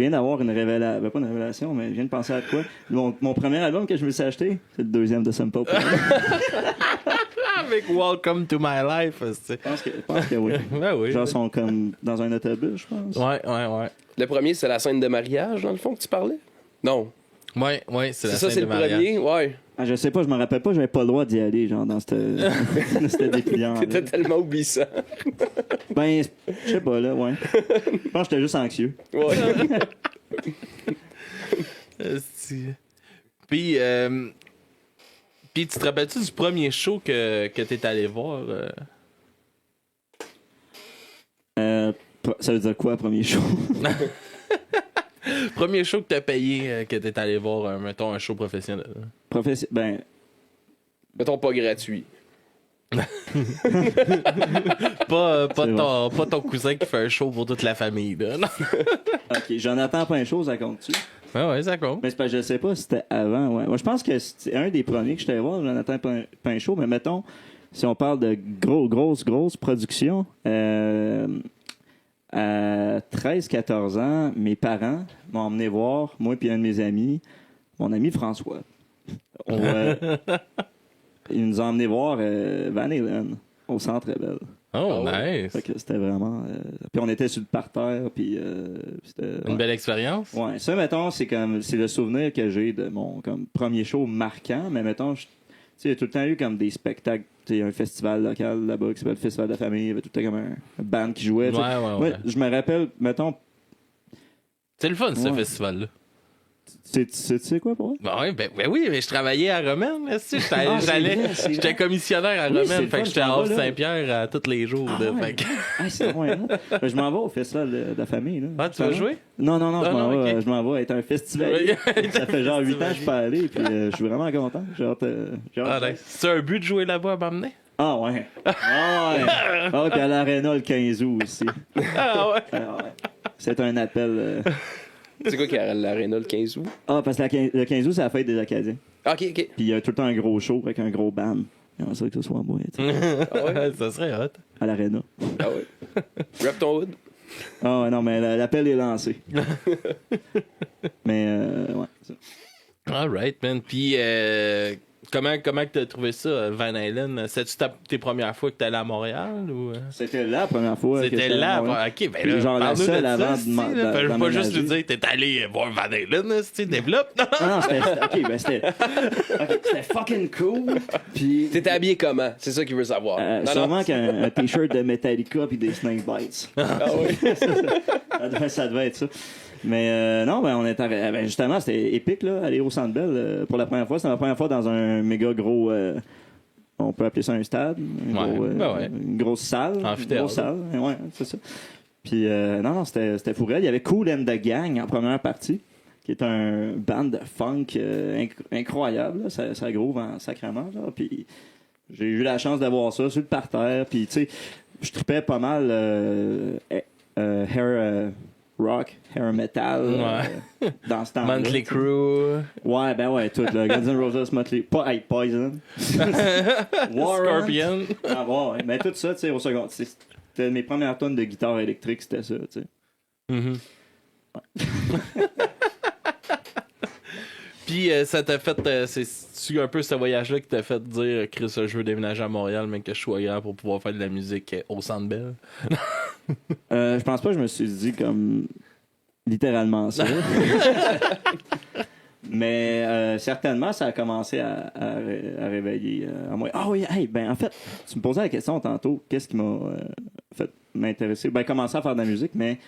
viens d'avoir une révélation. Pas une révélation, mais je viens de penser à quoi. Mon premier album que je me suis acheté, c'est le deuxième de Simple Plan. Avec Welcome to My Life. Je pense que oui. Ben oui. Genre, ils sont comme dans un autobus, je pense. Ouais. Le premier, c'est la scène de mariage, dans le fond, que tu parlais? Non. Ouais, c'est la ça, scène c'est de le mariage. premier? Ouais. Ah, je sais pas, je me rappelle pas, j'avais pas le droit d'y aller, genre, dans cette dépliant. T'étais tellement oublissant. Ben, je sais pas, là, ouais. Je pense que j'étais juste anxieux. Ouais. Puis, tu te rappelles-tu du premier show que t'es allé voir? Ça veut dire quoi, premier show? Premier show que t'as payé, que t'es allé voir, mettons, un show professionnel. Ben, Mettons pas gratuit. pas ton cousin qui fait un show pour toute la famille, là. Non. ok, Jonathan Pinchot, ça compte-tu? Ouais, ça compte. Mais c'est parce que je sais pas si c'était avant, ouais. Moi, je pense que c'est un des premiers que j'étais allé voir, Jonathan Pinchot, mais mettons, si on parle de grosse production, à 13-14 ans, mes parents m'ont emmené voir, moi et un de mes amis, mon ami François. Ils nous ont emmené voir Van Halen au Centre Bell. Oh, nice. Fait que c'était vraiment... puis on était sur le parterre, puis c'était... Une belle expérience? Ouais, ça, mettons, c'est le souvenir que j'ai de mon comme premier show marquant, mais mettons, tu sais, il y a tout le temps eu comme des spectacles. Il y a un festival local là-bas qui s'appelle le Festival de la Famille. Il y avait tout le temps comme un band qui jouait. Ouais. Je me rappelle, mettons... C'est le fun, ce Ouais. festival-là. Tu sais quoi pour vrai? Ben oui, mais je travaillais à Romaine. J'étais commissionnaire à Oui, Romaine, c'est fait le que fun, j'étais je m'en à vais là. Saint-Pierre tous les jours. Ah, là, ouais. fait que- C'est loin, hein? Je m'en vais au festival de la famille. Là, Ah, tu vas jouer? Non, je m'en vais. ok. Je m'en vais être un festival. Ça fait genre 8 ans que je suis pas allé, puis je suis vraiment content. J'ai hâte, C'est un but de jouer là-bas à m'emmener? Ah ouais. Ah ouais. Ah ouais, puis à l'Arena le 15 août aussi. Ah ouais? Ah ouais. C'est un appel. C'est quoi qui a l'aréna le 15 août? Ah, parce que le 15 août, c'est la fête des Acadiens. OK. Puis il y a tout le temps un gros show avec un gros band. J'aimerais ça que ce soit moi, tu sais, Ah ouais? Ça serait hot. à l'Arena. Ah ouais. Rap ton hood. Ah ouais, non, mais l'appel est lancé. Mais, ouais, c'est ça. Alright, man. Puis, comment t'as trouvé ça, Van Halen? C'est-tu tes premières fois que t'es allé à Montréal? Ou... C'était la première fois. que C'était j'étais là. à Montréal. Ok, ben là, Genre la parle-nous seule de avant ça, de esti, là. Fais pas d'emménager. juste nous dire, t'es allé voir Van Halen, tu développe. Ah non, c'était fucking cool. Puis, T'étais habillé comment? C'est ça qu'il veut savoir. sûrement qu'un t-shirt de Metallica puis des Snake Bites. Ah oui. Ça devait être ça. Mais non, ben on est arrivé. Ben, justement, c'était épique là, aller au Centre Bell pour la première fois. C'était ma première fois dans un méga gros. On peut appeler ça un stade. Une grosse salle. Amphithéâtre. Une grosse salle. Ouais, c'est ça. Puis non, c'était fou. Il y avait Kool and the Gang en première partie, qui est un band de funk incroyable. Là. Ça groove en sacrament. Genre. Puis j'ai eu la chance d'avoir ça sur le parterre. Puis tu sais, je tripais pas mal hair rock, hair metal dans ce temps-là. Motley Crue. Ouais, ben ouais, tout. Là. Guns N' Roses, Motley... Poison. Warren. Scorpion. Ah ouais, mais tout ça, tu sais, au second. C'était mes premières tonnes de guitare électrique, c'était ça, tu sais. Mhm. Puis ça t'a fait, c'est un peu ce voyage-là qui t'a fait dire, Chris, je veux déménager à Montréal, mais que je sois ailleurs pour pouvoir faire de la musique au Centre Bell. Je pense pas que je me suis dit comme littéralement ça. Mais certainement, ça a commencé à réveiller en moi. Ah oui, hey, ben en fait, tu me posais la question tantôt, qu'est-ce qui m'a fait m'intéresser? Ben, commencer à faire de la musique, mais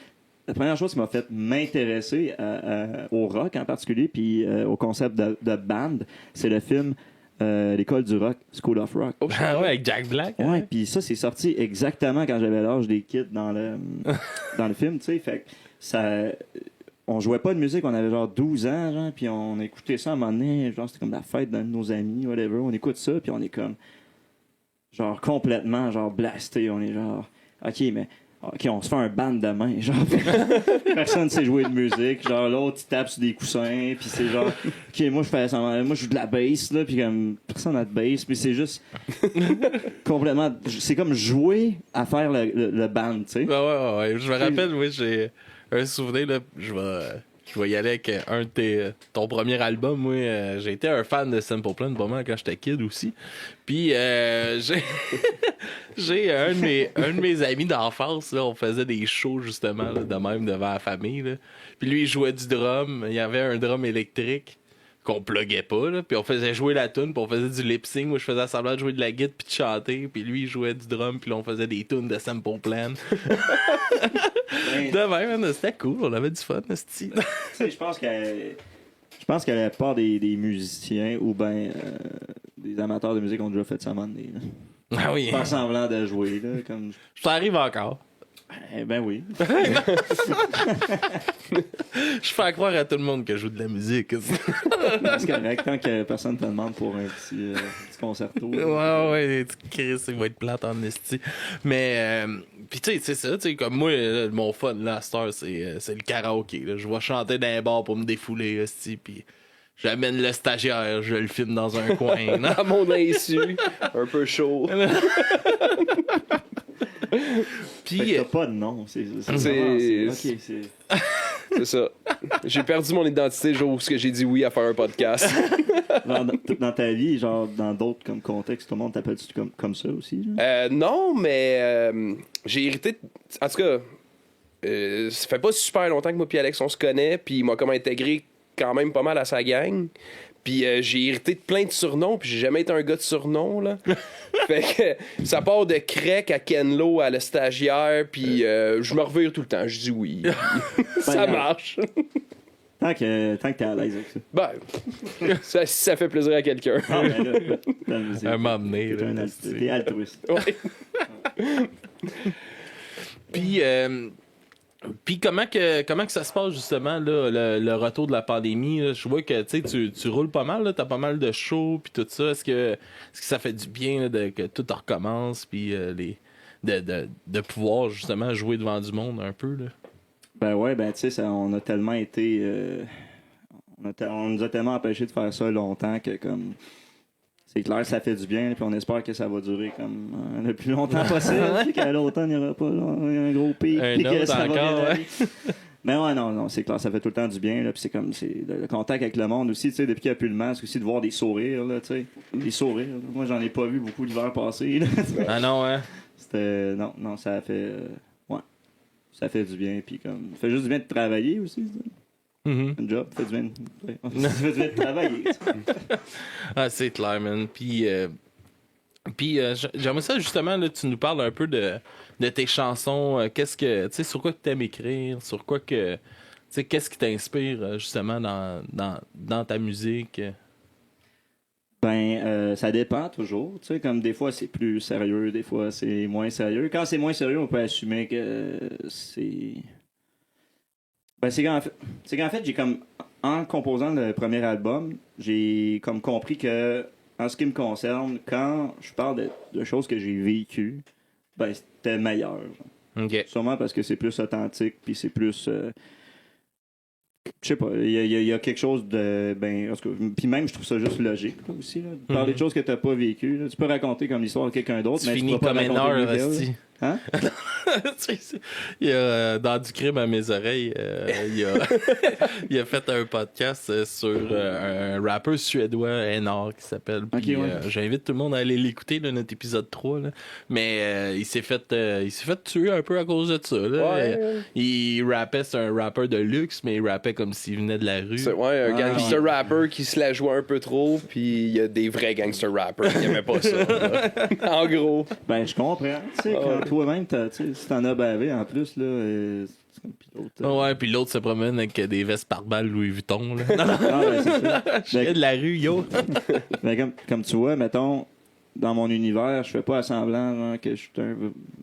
la première chose qui m'a fait m'intéresser au rock en particulier, puis au concept de band, c'est le film L'école du rock, School of Rock. Ah ouais, avec Jack Black. Ouais, puis ça, c'est sorti exactement quand j'avais l'âge des kids dans le film, tu sais. Fait que ça. On jouait pas de musique, on avait genre 12 ans, genre, puis on écoutait ça à un moment donné, genre c'était comme la fête d'un de nos amis, whatever. On écoute ça, puis on est comme. Genre complètement, genre blasté. On est genre. Ok, mais. OK, on se fait un band de main. Genre, personne ne sait jouer de musique. Genre, l'autre, il tape sur des coussins. Puis c'est genre, OK, moi, je joue de la bass, là. Puis comme, personne n'a de bass. Puis c'est juste complètement. C'est comme jouer à faire le band, tu sais. Ouais. Je me rappelle, oui, j'ai un souvenir, là. Je vais y aller avec ton premier album. Moi, j'ai été un fan de Simple Plan pas mal quand j'étais kid aussi. Puis j'ai un de mes amis d'enfance, là, on faisait des shows justement là, de même devant la famille. Là. Puis lui, il jouait du drum. Il y avait un drum électrique qu'on pluguait pas. Là. Puis on faisait jouer la tune, puis on faisait du lip-sync. Moi, je faisais semblant de jouer de la guitare puis de chanter. Puis lui, il jouait du drum, puis là, on faisait des tunes de Simple Plan. De même, c'était cool. On avait du fun, style. Je pense que la plupart des musiciens ou ben des amateurs de musique ont déjà fait ça à un moment donné. Ah oui. Pas semblant de jouer, là. Comme... Ça arrive encore. Ben oui. Je fais croire à tout le monde que je joue de la musique. C'est correct, tant que personne te demande pour un petit concerto. Ouais, Chris, il va être plate en esti. Mais, pis tu sais, c'est ça, tu sais, comme moi, là, mon fun, là, à cette heure, c'est le karaoké, là. Je vais chanter dans un bar pour me défouler, esti, pis j'amène le stagiaire, je le filme dans un coin. À mon insu, un peu chaud. Puis t'as pas de nom, c'est OK, c'est ça. J'ai perdu mon identité le jour où j'ai dit oui à faire un podcast. Dans ta vie, genre dans d'autres comme contextes, tout le monde t'appelle comme ça aussi? Non, mais j'ai hérité. En tout cas, ça fait pas super longtemps que moi et Alex on se connaît, puis il m'a comme intégré quand même pas mal à sa gang. Puis j'ai hérité de plein de surnoms, puis j'ai jamais été un gars de surnoms, là. Fait que ça part de Craig à Kenlo à le stagiaire, puis je me revire tout le temps, je dis oui. Ça marche. Tant que t'es à l'aise avec ça. Ben, si ça fait plaisir à quelqu'un. Ah, ben là, Un moment donné, là, t'es altruiste. Ouais. Puis comment que ça se passe justement là, le retour de la pandémie là? Je vois que tu roules pas mal là, t'as pas mal de shows puis tout ça. Est-ce que ça fait du bien là, que tout recommence puis de pouvoir justement jouer devant du monde un peu là? Ben ouais, ben tu sais, on a tellement été on nous a tellement empêché de faire ça longtemps que comme c'est clair, ça fait du bien, puis on espère que ça va durer comme le plus longtemps possible, puis qu'à l'automne, il n'y aura pas un gros pic, puis que ça va bien aller. Mais ouais, non, c'est clair, ça fait tout le temps du bien, là, puis c'est comme le contact avec le monde aussi, tu sais, depuis qu'il n'y a plus le masque, aussi de voir des sourires, là, tu sais, des sourires. Là. Moi, j'en ai pas vu beaucoup l'hiver passé, là. Ah non, hein? C'était, non, ça fait, ouais, ça fait du bien, puis comme, ça fait juste du bien de travailler aussi, Mm-hmm. un job, ça fait du bien, ça fait du bien de travailler. Ah, c'est clair, man. Puis j'aimerais ça, justement, là, tu nous parles un peu de tes chansons. Qu'est-ce que, tu sais, sur quoi que tu aimes écrire, sur quoi que, tu sais, qu'est-ce qui t'inspire, justement, dans ta musique? Ben, ça dépend toujours. Tu sais, comme des fois, c'est plus sérieux, des fois, c'est moins sérieux. Quand c'est moins sérieux, on peut assumer que c'est... Ben, c'est qu'en fait, j'ai comme... En composant le premier album, j'ai comme compris que, en ce qui me concerne, quand je parle de choses que j'ai vécues, ben, c'était meilleur. OK. Sûrement parce que c'est plus authentique, puis c'est plus... je sais pas, il y a quelque chose de... Ben, en tout cas, puis même, je trouve ça juste logique, là, aussi. Là. Parler de choses que t'as pas vécues. Là. Tu peux raconter comme l'histoire de quelqu'un d'autre, mais tu finis peux pas comme une raconter heure, le esti. Hein? Il y a, dans Du crime à mes oreilles, il a fait un podcast sur un rappeur suédois, Enar, qui s'appelle. Puis, ouais. j'invite tout le monde à aller l'écouter, là, notre épisode 3. Là. Mais il s'est fait tuer un peu à cause de ça. Là. Ouais. Il rappait, c'est un rappeur de luxe, mais il rappait comme s'il venait de la rue. C'est un gangster rapper qui se la jouait un peu trop, puis il y a des vrais gangster rappers qui aimaient pas ça. En gros. Ben, je comprends. Tu sais, quand toi-même, si t'en as bavé en plus, là, puis l'autre, Ouais, puis l'autre se promène avec des vestes par balles Louis Vuitton. Là. ben, c'est ça. Je viens de la rue, yo. Ben, comme tu vois, mettons, dans mon univers, je fais pas semblant genre, que je suis un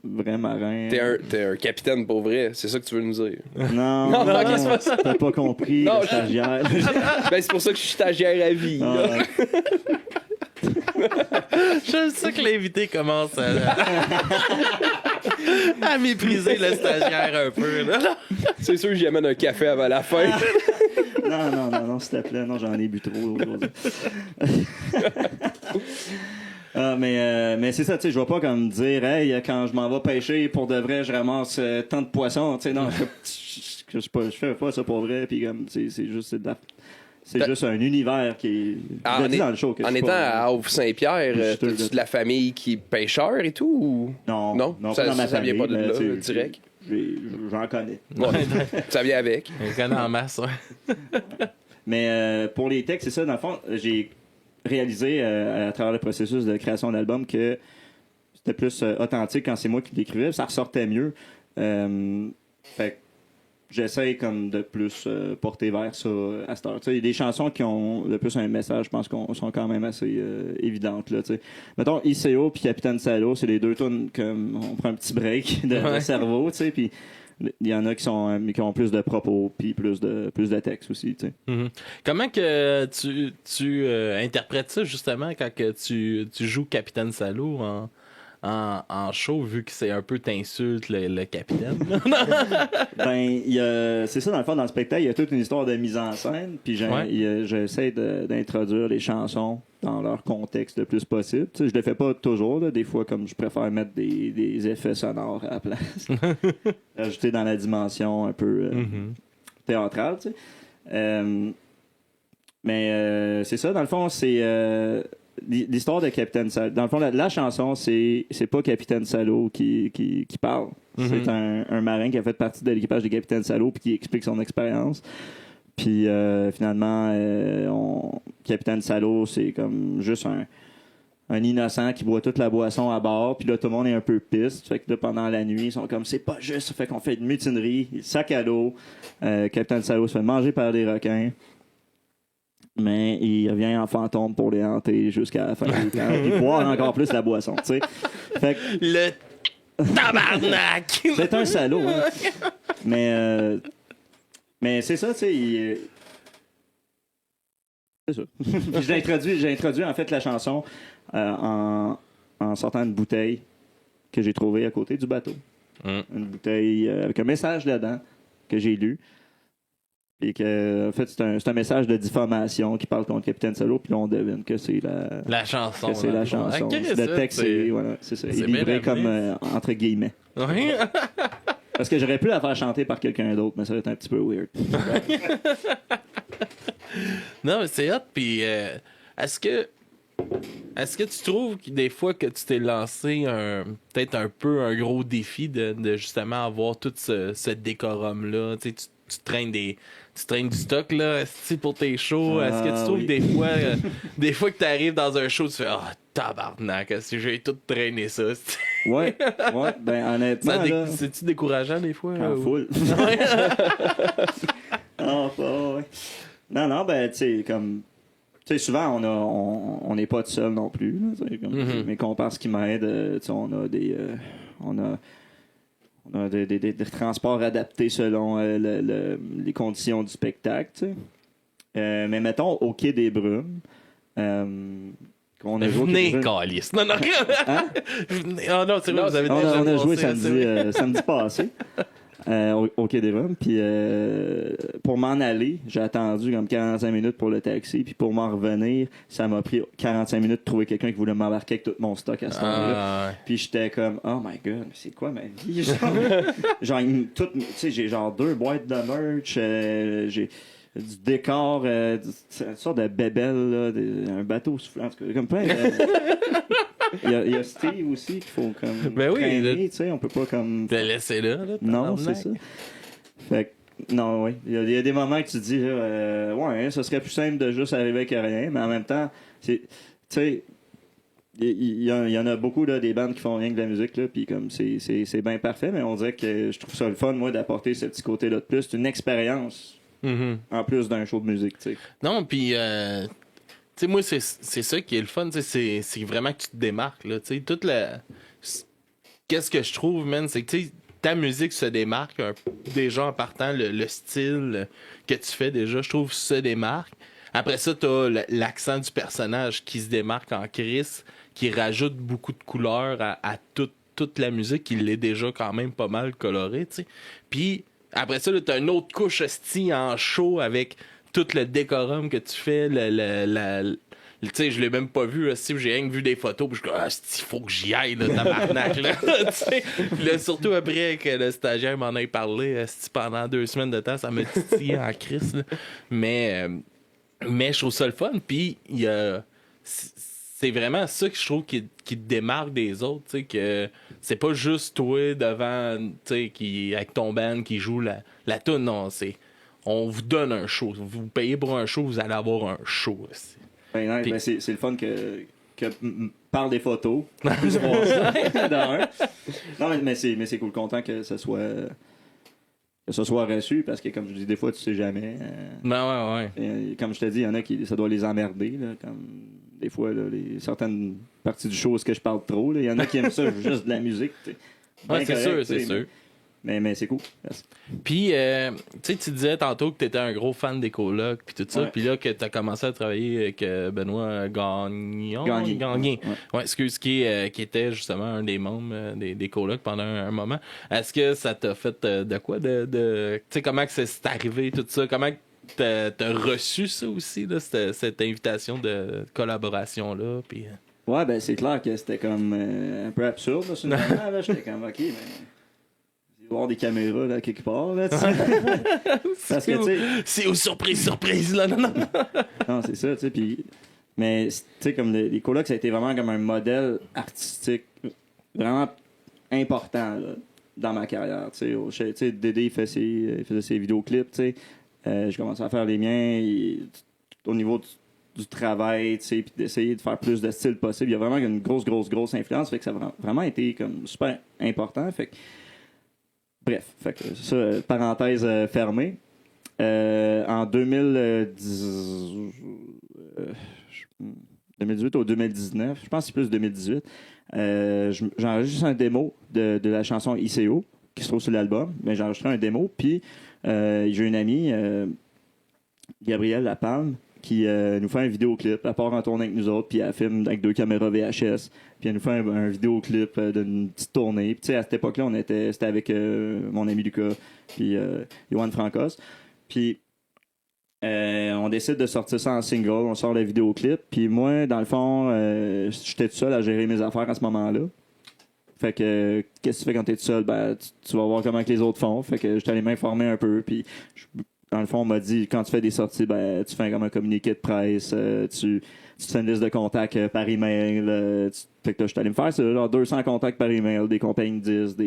vrai marin. T'es un capitaine pour vrai, c'est ça que tu veux nous dire. Non, non, c'est pas ça. T'as pas compris, Non, le stagiaire. Ben, c'est pour ça que je suis stagiaire à vie. Ah, là. Je sais que l'invité commence à mépriser le stagiaire un peu. Là. C'est sûr que j'y amène un café avant la fin. Non, s'il te plaît, non, j'en ai bu trop aujourd'hui. Mais c'est ça, tu sais, je vais pas comme dire, hey, quand je m'en vais pêcher, pour de vrai, je ramasse tant de poissons, tu sais, non, je fais pas ça pour vrai, puis comme, c'est juste, c'est juste un univers qui est dans le show. En étant à Havre-Saint-Pierre, t'as-tu de la famille qui est pêcheur et tout? Ou... Non, ça, pas dans ma ça vient famille, pas de là, mais, direct? J'en connais. Ouais, ça vient avec. On connaît en masse, ouais. Mais pour les textes, c'est ça, dans le fond, j'ai réalisé à travers le processus de création d'album que c'était plus authentique quand c'est moi qui l'écrivais, ça ressortait mieux. Fait que j'essaie comme de plus porter vers ça à cette heure. Il y a des chansons qui ont le plus un message, je pense qu'on sont quand même assez évidentes. Là, t'sais. Mettons, ICO puis Capitaine Salo, c'est les deux tunes comme on prend un petit break de cerveau, puis il y en a qui ont plus de propos puis plus de texte aussi. Mm-hmm. Comment que tu interprètes ça justement quand que tu joues Capitaine Salo en show, vu que c'est un peu t'insulte le capitaine? Ben, c'est ça, dans le fond, dans le spectacle, il y a toute une histoire de mise en scène, puis j'essaie d'introduire les chansons dans leur contexte le plus possible. Tu sais, je le fais pas toujours, là, des fois, comme je préfère mettre des effets sonores à la place. Rajouter dans la dimension un peu théâtrale, tu sais. Mais c'est ça, dans le fond, c'est... l'histoire de Capitaine Salo. Dans le fond, la chanson, c'est pas Capitaine Salo qui parle. Mm-hmm. C'est un marin qui a fait partie de l'équipage de Capitaine Salo puis qui explique son expérience. Puis finalement, Capitaine Salo, c'est comme juste un innocent qui boit toute la boisson à bord, puis là, tout le monde est un peu piste. Fait que là, pendant la nuit, ils sont comme, c'est pas juste. Fait qu'on fait une mutinerie, sac à dos. Capitaine Salo se fait manger par des requins. Mais il revient en fantôme pour les hanter jusqu'à la fin du temps. Puis boire encore plus la boisson, tu sais. Fait que... Le tabarnak! C'est un salaud, hein. Mais c'est ça, tu sais. C'est ça. J'ai introduit en fait la chanson en sortant une bouteille que j'ai trouvée à côté du bateau. Une bouteille avec un message dedans que j'ai lu. Et que, en fait, c'est un message de diffamation qui parle contre Capitaine Salo, puis là, on devine que c'est la chanson. Que c'est la chanson. Okay, le texte, c'est ça. Il est livré comme entre guillemets. Oui. Parce que j'aurais pu la faire chanter par quelqu'un d'autre, mais ça va être un petit peu weird. Non, mais c'est hot, puis est-ce que tu trouves que des fois que tu t'es lancé peut-être un peu un gros défi de justement avoir tout ce décorum-là, tu sais, tu traînes du stock là, pour tes shows. Est-ce que tu trouves des fois que tu arrives dans un show, tu fais tabarnak, est-ce que j'ai tout traîné ça? Ouais, ben honnêtement. C'est-tu décourageant des fois? En full. Ouais. Non, ben tu sais, comme. Tu sais, souvent, on n'est pas tout seul non plus. Là, comme mes comparses qui m'aident, on a des. On a des transports adaptés selon les conditions du spectacle. Tu sais. Mais mettons, au Quai des Brumes, venez, calice. Non, hein? Oh non, c'est vrai, vous avez déjà on a joué samedi passé au Quai des Brumes. Puis pour m'en aller, j'ai attendu comme 45 minutes pour le taxi. Puis pour m'en revenir, ça m'a pris 45 minutes de trouver quelqu'un qui voulait m'embarquer avec tout mon stock à ce moment-là. Ouais. Puis j'étais comme, oh my god, c'est quoi ma vie? Genre, tu sais, j'ai genre 2 boîtes de merch, j'ai du décor, une sorte de bébelle, là, un bateau soufflant, en tout cas, comme plein Il y a Steve aussi qu'il faut comme traîner, tu sais, on peut pas comme... Te laisser là non, c'est ça. Fait que, non, oui. Il y a des moments que tu te dis, ouais, ça serait plus simple de juste arriver avec rien, mais en même temps, tu sais, il y en a beaucoup, là, des bandes qui font rien que de la musique, là, puis comme c'est bien parfait, mais on dirait que je trouve ça le fun, moi, d'apporter ce petit côté-là de plus. C'est une expérience en plus d'un show de musique, tu sais. Non, puis... tu sais, moi, c'est ça qui est le fun, c'est vraiment que tu te démarques, là, tu sais, toute la... Qu'est-ce que je trouve, man, c'est que, tu sais, ta musique se démarque déjà en partant, le style que tu fais déjà, je trouve, se démarque. Après ça, t'as l'accent du personnage qui se démarque en Chris, qui rajoute beaucoup de couleurs à toute la musique, qui l'est déjà quand même pas mal colorée, tu sais. Puis, après ça, là, t'as une autre couche hostie en show avec... tout le décorum que tu fais, tu sais, je l'ai même pas vu, si j'ai rien que vu des photos, puis je dis, il faut que j'y aille, là, tabarnak, là, tu sais. Puis là, surtout après que le stagiaire m'en ait parlé, pendant 2 semaines de temps, ça me titillait en crise, là. Mais je trouve ça le fun, puis c'est vraiment ça que je trouve qui te démarque des autres, tu sais, que c'est pas juste toi devant, tu sais, avec ton band qui joue la toune, non, c'est... On vous donne un show. Vous payez pour un show, vous allez avoir un show aussi. Ben, puis... c'est le fun que par des photos, on puisse voir ça. Non, mais c'est cool, content que ce soit reçu, parce que comme je dis, des fois, tu sais jamais. Ben ouais. Et, comme je te dis, il y en a qui ça doit les emmerder, là, comme des fois, là, certaines parties du show, est-ce que je parle trop? Il y en a qui aiment ça, juste de la musique. Ouais, c'est sûr, c'est sûr. Mais c'est cool. Merci. Puis, tu disais tantôt que tu étais un gros fan des colocs, puis tout ça. Puis là, que tu as commencé à travailler avec Benoît Gagné. Ouais, excuse, qui était justement un des membres des colocs pendant un moment. Est-ce que ça t'a fait de quoi? Tu sais, comment que c'est arrivé, tout ça? Comment t'as reçu ça aussi, là, cette invitation de collaboration-là? Puis, ouais, ben c'est clair que c'était comme un peu absurde. Là, j'étais comme, OK, mais... avoir des caméras là quelque part là, parce que tu sais c'est aux surprise là. Non, c'est ça, tu sais, puis mais tu sais, comme les colocs, ça a été vraiment comme un modèle artistique vraiment important là, dans ma carrière, tu sais. Dédé il faisait ses vidéoclips, tu sais. J'ai commencé à faire les miens au niveau du du travail, tu sais, puis d'essayer de faire plus de style possible. Il y a vraiment une grosse influence, fait que ça a vraiment été comme super important. Fait que, bref, fait que ça, parenthèse fermée. En 2018 ou 2019, je pense que c'est plus 2018, j'enregistre un démo de la chanson ICO qui se trouve sur l'album, mais j'ai enregistré un démo, puis j'ai une amie, Gabrielle Lapalme, qui nous fait un vidéoclip. Elle part en tournée avec nous autres, puis elle filme avec 2 caméras VHS, puis elle nous fait un vidéoclip d'une petite tournée. Puis à cette époque-là, c'était avec mon ami Lucas, puis Johan Francos. Puis on décide de sortir ça en single, on sort le vidéoclip. Puis moi, dans le fond, j'étais tout seul à gérer mes affaires à ce moment-là. Fait que, qu'est-ce que tu fais quand t'es tout seul? Ben, tu vas voir comment que les autres font. Fait que j'étais allé m'informer un peu, puis dans le fond, on m'a dit, quand tu fais des sorties, ben, tu fais comme un communiqué de presse, tu te fais une liste de contacts par email. Fait que là, je suis allé me faire ça, genre 200 contacts par email, des compagnies de disques,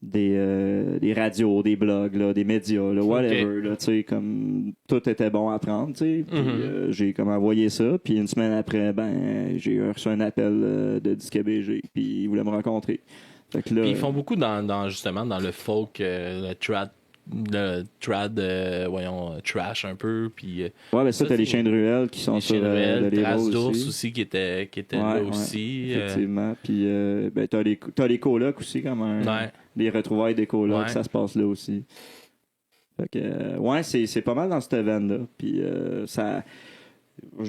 des radios, des blogs, là, des médias, là, whatever. Là, comme, tout était bon à prendre. Puis j'ai comme envoyé ça. Puis une semaine après, ben, j'ai reçu un appel de Disque BG. Puis ils voulaient me rencontrer. Fait que là, puis ils font beaucoup justement dans le folk, le trad, trash un peu. Puis, ouais, ben ça, t'as les chiens de ruelle qui sont sur le Trace d'ours aussi qui était là aussi. Effectivement. Puis ben, t'as les colocs aussi, comme les retrouvailles des colocs, ça se passe là aussi. Fait que, c'est pas mal dans cette veine-là. Puis ça. On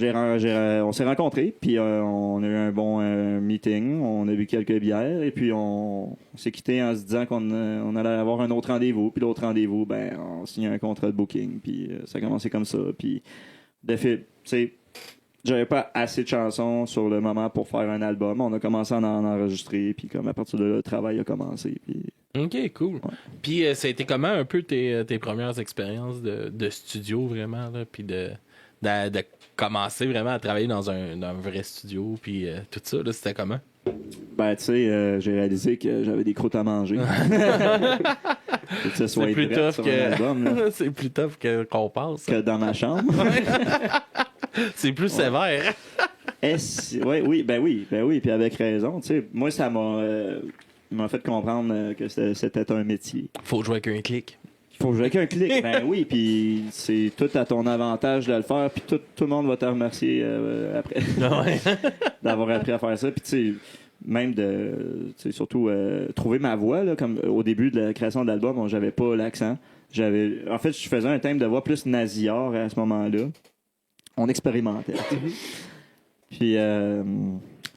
s'est rencontrés, puis on a eu un bon meeting, on a bu quelques bières, et puis on s'est quitté en se disant qu'on allait avoir un autre rendez-vous, puis l'autre rendez-vous, ben, on signait un contrat de booking, puis ça a commencé comme ça. Puis, de fait, tu sais, j'avais pas assez de chansons sur le moment pour faire un album. On a commencé à en enregistrer, puis comme à partir de là, le travail a commencé. Puis... OK, cool. Ouais. Puis, ça a été comment un peu tes premières expériences de studio, vraiment, là, puis de commencer vraiment à travailler dans un vrai studio, puis tout ça, là, c'était comment? Ben, tu sais, j'ai réalisé que j'avais des croûtes à manger. C'est plus tough c'est plus tough qu'on pense. Que dans ma chambre. C'est plus sévère. Oui. Puis avec raison. Tu sais, moi, ça m'a fait comprendre que c'était un métier. Faut jouer avec un clic. Faut jouer avec un clic. Ben oui, puis c'est tout à ton avantage de le faire, puis tout le monde va te remercier après d'avoir appris à faire ça. Puis tu sais, même surtout trouver ma voix, là, comme au début de la création de l'album, j'avais pas l'accent. En fait, je faisais un thème de voix plus nasillard à ce moment-là. On expérimentait. Puis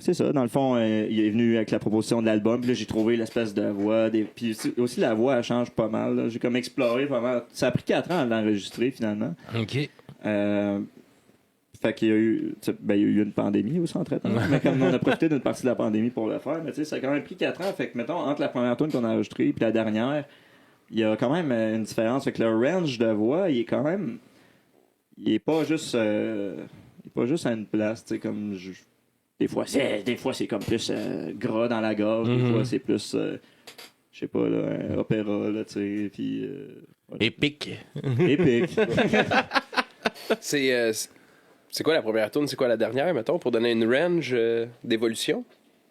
c'est ça, dans le fond, il est venu avec la proposition de l'album, puis là, j'ai trouvé l'espèce de voix. Puis aussi, la voix, elle change pas mal. Là. J'ai comme exploré pas mal. Ça a pris 4 ans à l'enregistrer, finalement. OK. Fait qu'il y a eu... il y a eu une pandémie aussi, entre-temps. Mais comme on a profité d'une partie de la pandémie pour le faire, mais tu sais, ça a quand même pris 4 ans. Fait que, mettons, entre la première tune qu'on a enregistrée et la dernière, il y a quand même une différence. Fait que le range de voix, il est quand même... Il est pas juste... il est pas juste à une place, tu sais, comme... Des fois, c'est comme plus gras dans la gorge. Des fois, c'est plus, je sais pas, là, un opéra, là, tu sais, puis... Épique. Épique. C'est quoi la première tune? C'est quoi la dernière, mettons, pour donner une range d'évolution?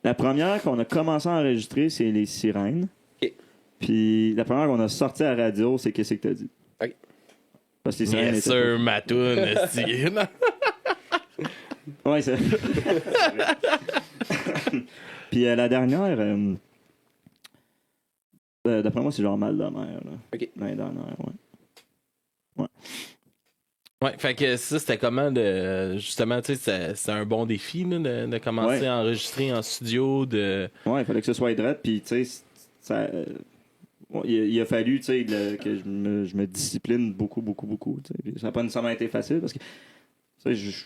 La première qu'on a commencé à enregistrer, c'est Les Sirènes. OK. Puis la première qu'on a sortie à la radio, c'est Qu'est-ce que t'as dit? OK. Parce que les Sirènes yes, sir, ma toune, ouais, c'est Puis la dernière, d'après moi, c'est genre Mal de mer. Là. OK. La dernière, ouais. Ouais, fait que ça, c'était comment justement, tu sais, c'est un bon défi là, de commencer à enregistrer en studio. Ouais, il fallait que ce soit droit, puis tu sais, il a fallu que je me discipline beaucoup. Ça n'a pas nécessairement été facile parce que je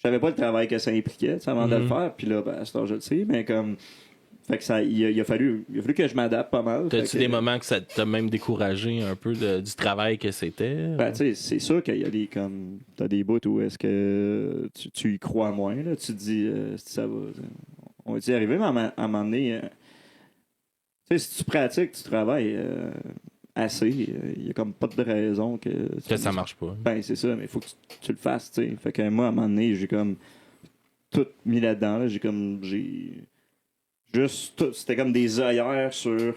savais pas le travail que ça impliquait avant de le faire, puis là, ben, je le sais, mais comme. Fait que il a fallu que je m'adapte pas mal. T'as-tu des moments que ça t'a même découragé un peu du travail que c'était? Ben, tu sais, c'est sûr qu'il y a t'as des bouts où est-ce que tu y crois moins, là. Tu te dis, ça va. On va y arriver, mais à un moment donné, tu sais, si tu pratiques, tu travailles. assez. Il y a comme pas de raison que ça marche pas. Ben, c'est ça, mais il faut que tu le fasses, tu sais. Fait que moi, à un moment donné, j'ai comme tout mis là-dedans. Là. C'était comme des œillères sur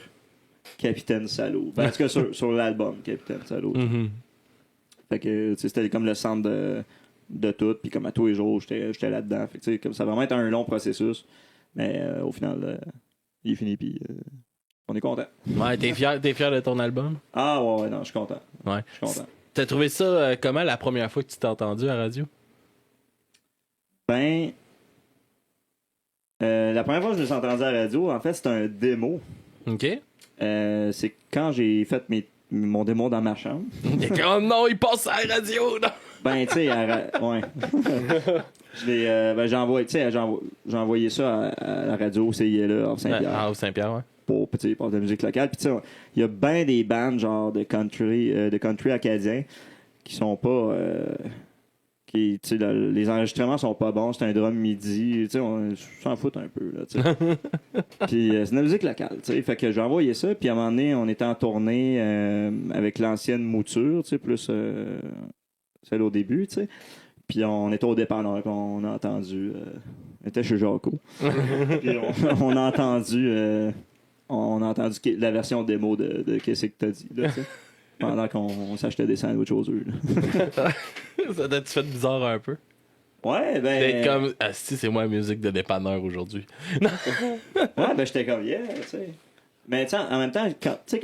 Capitaine Salaud. Ben, en tout cas, sur l'album Capitaine Salaud. Mm-hmm. Fait que, tu sais, c'était comme le centre de tout. Puis comme à tous les jours, j'étais là-dedans. Fait que, tu sais, comme ça va vraiment être un long processus. Mais au final, il est fini, puis on est content. Ouais, t'es fier de ton album? Ah ouais, non, je suis content. Ouais. Je suis content. T'as trouvé ça comment la première fois que tu t'es entendu à la radio? Ben, la première fois que je me suis entendu à la radio, en fait, c'était un démo. OK. C'est quand j'ai fait mon démo dans ma chambre. Oh non, il passe à la radio, non? Ben, tu sais, ouais. J'ai envoyé ça à la radio CILE hors Saint-Pierre. Ah, au Saint-Pierre, ouais. Pour de la musique locale. Puis, tu sais, il y a bien des bandes, genre, de country acadien qui sont pas... tu sais, les enregistrements sont pas bons. C'est un drum midi. Tu sais, on s'en fout un peu, là, tu sais. Puis, c'est de la musique locale, tu sais. Fait que j'ai envoyé ça. Puis, à un moment donné, on était en tournée avec l'ancienne mouture, tu sais, plus celle au début, tu sais. Puis, on était au dépanneur, on a entendu... on était chez Jaco. Puis, on a entendu... on a entendu la version démo de Qu'est-ce que t'as dit, là, tu sais. Pendant qu'on s'achetait des sandwichs aux œufs. Ça t'a-tu fait bizarre un peu? Ouais, ben... T'es comme, si c'est moi la musique de dépanneur aujourd'hui. Ouais, ben j'étais comme, yeah, tu sais. Mais tu sais, en même temps, quand tu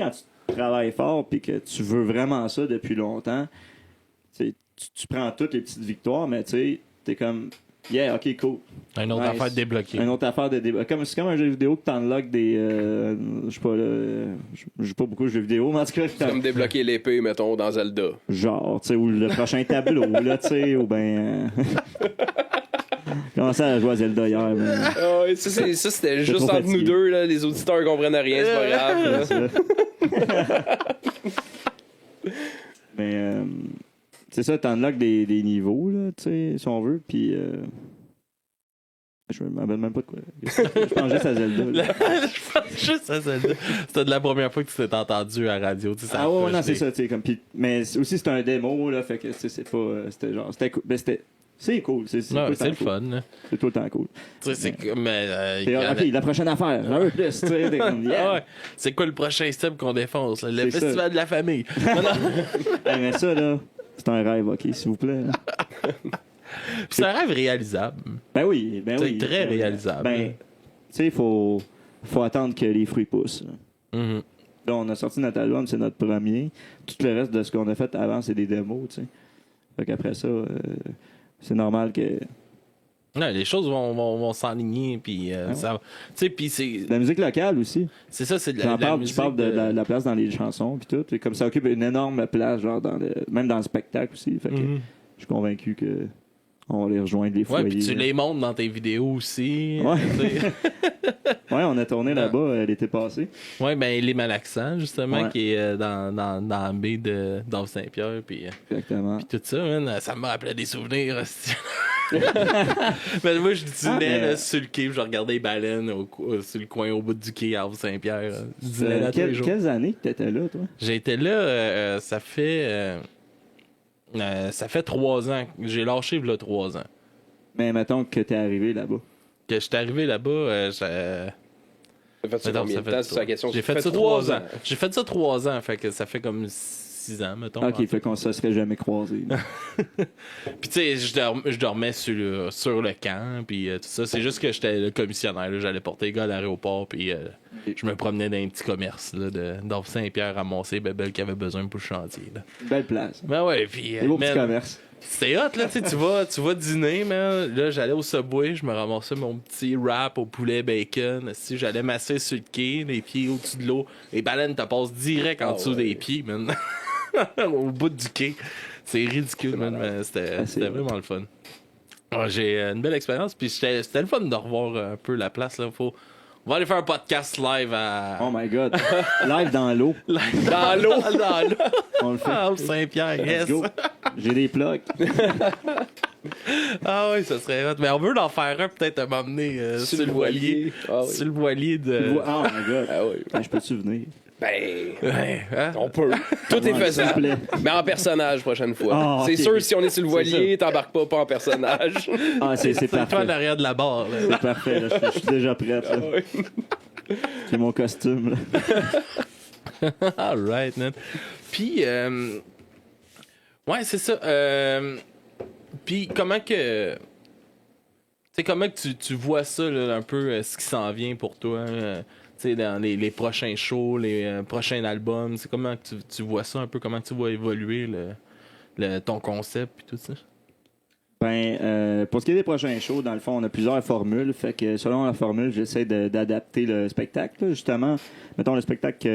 travailles fort puis que tu veux vraiment ça depuis longtemps, tu prends toutes les petites victoires, mais tu sais, t'es comme... Yeah, ok, cool. Une autre affaire débloquée. Une autre affaire de débloquer. C'est comme un jeu vidéo que t'unlocks des. Je sais pas, je joue pas beaucoup de jeux vidéo, mais en tout cas. C'est comme débloquer l'épée, mettons, dans Zelda. Genre, tu sais, ou le prochain tableau, là, tu sais, ou ben. Commencer à jouer à Zelda hier. Mais... ça, c'était juste entre nous deux, là. Les auditeurs comprennent rien, c'est pas grave. Mais. C'est ça, t'unlocks des niveaux, là, tu sais, si on veut, puis... Je me rappelle même pas de quoi. Je pense juste à Zelda. Je pense juste à Zelda. C'était de la première fois que tu t'es entendu à la radio. Tu sais, ah ouais, non, c'est ça, tu sais, comme... Mais aussi, c'était un démo, là, fait que, tu sais, c'est pas... C'était genre... C'était cool. Ben, c'est cool. C'est le fun. Là. C'est tout le temps cool. Tu sais, c'est comme... OK, la prochaine affaire. Un peu plus, tu sais. Yeah. Ouais. C'est quoi le prochain step qu'on défonce? Là? Le festival de la famille. Mais ça, là... C'est un rêve, OK, s'il vous plaît. C'est un rêve réalisable. Ben oui. C'est très réalisable. Ben, tu sais, il faut attendre que les fruits poussent. Mm-hmm. Là, on a sorti notre album, c'est notre premier. Tout le reste de ce qu'on a fait avant, c'est des démos, tu sais. Fait qu'après ça, c'est normal que... Non, les choses vont s'enligner, puis ça... Tu sais, puis c'est... De la musique locale aussi. C'est ça, c'est de la musique... Tu parles de la place dans les chansons, puis tout. Et comme ça occupe une énorme place, genre, même dans le spectacle aussi. Fait que je suis convaincu que on va les rejoindre les foyers. Ouais, puis tu les montres dans tes vidéos aussi. Ouais. Ouais, on a tourné là-bas l'été passé. Ouais, ben, les Malaxans, justement, ouais. Qui est dans la baie d'Ave Saint-Pierre, puis... Exactement. Puis tout ça, man, ça me rappelait des souvenirs, mais moi, je dînais sur le quai, je regardais les baleines sur le coin au bout du quai à Havre Saint-Pierre. Je dînais là tous les jours. Quelles années que t'étais là, toi? J'ai été là, ça fait 3 ans. J'ai lâché là 3 ans. Mais mettons que t'es arrivé là-bas. Que j'étais arrivé là-bas, Ça fait ça combien de temps? C'est la question. J'ai fait ça 3 ans. J'ai fait ça 3 ans, fait que ça fait comme 6 ans, mettons. OK, fait qu'on se serait jamais croisés. Puis tu sais, je dormais sur le camp, puis tout ça. C'est juste que j'étais le commissionnaire, là. J'allais porter les gars à l'aéroport, puis je me promenais dans un petit commerce d'Havre Saint-Pierre, ramasser Bébel qui avait besoin pour le chantier. Là. Belle place. Ben ouais, puis... beau petit commerce. C'est hot, là, tu vas dîner, man. Là, j'allais au Subway, je me ramassais mon petit wrap au poulet bacon. Si j'allais masser sur le quai, les pieds au-dessus de l'eau. Les baleines te passent direct en dessous des pieds, man. Au bout du quai. C'est ridicule, man. Mais c'était vraiment le fun. Alors, j'ai une belle expérience, puis c'était le fun de revoir un peu la place, là. On va aller faire un podcast live à... Oh my God. Live dans l'eau. Dans l'eau. On le fait. Ah, au Saint-Pierre, yes. Go. J'ai des plugs. Ah oui, ça serait hot. Mais on veut en faire un, peut-être à m'emmener sur le voilier. Ah, oui. Sur le voilier de... Oh my God. Ah oui. Je peux-tu venir? On peut. Tout est faisable. Mais en personnage, prochaine fois. C'est sûr, si on est sur le voilier, t'embarques pas en personnage. C'est parfait. Toi, derrière de la barre. Là. C'est parfait, là. Je suis déjà prêt. C'est mon costume, là. All right, man. Puis, ouais, c'est ça. Puis, comment que... Tu sais, comment que tu vois ça, là, un peu, ce qui s'en vient pour toi, tu sais, dans les prochains shows, les prochains albums, c'est comment que tu vois ça un peu, comment tu vas évoluer ton concept et tout ça? Pour ce qui est des prochains shows, dans le fond, on a plusieurs formules. Fait que selon la formule, j'essaie d'adapter le spectacle. Là, justement, mettons le spectacle.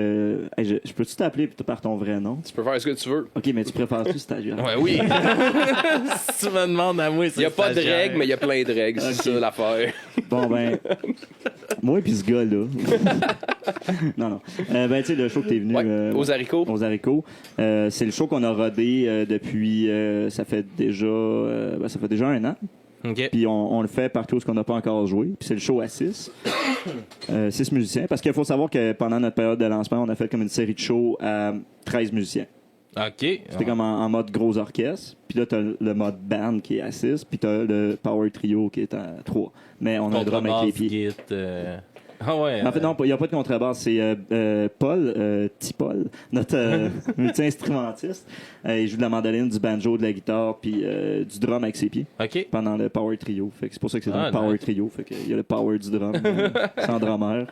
Je peux-tu t'appeler par ton vrai nom? Tu peux faire ce que tu veux. OK, mais tu préfères-tu stagiaire? Ouais, oui. Si tu me demandes à moi, c'est il n'y a pas de règles, mais il y a plein de règles. Okay. C'est ça l'affaire. Bon, moi et puis ce gars-là. non. Tu sais, le show que t'es venu. Aux haricots. Aux haricots. C'est le show qu'on a rodé depuis. Ça fait déjà un an. Okay. Puis on le fait partout où on n'a pas encore joué. Puis c'est le show à 6. 6 musiciens. Parce qu'il faut savoir que pendant notre période de lancement, on a fait comme une série de shows à 13 musiciens. OK. C'était comme en mode gros orchestre. Puis là, t'as le mode band qui est à 6. Puis t'as le power trio qui est à 3. Mais on a un drum avec les pieds. Ah ouais. En fait, non, il n'y a pas de contrebasse. C'est Paul, T-Paul, notre multi-instrumentiste. Il joue de la mandoline, du banjo, de la guitare, puis du drum avec ses pieds. OK. Pendant le power trio. Fait que c'est pour ça que c'est un power trio. Fait qu'il y a le power du drum sans drummer.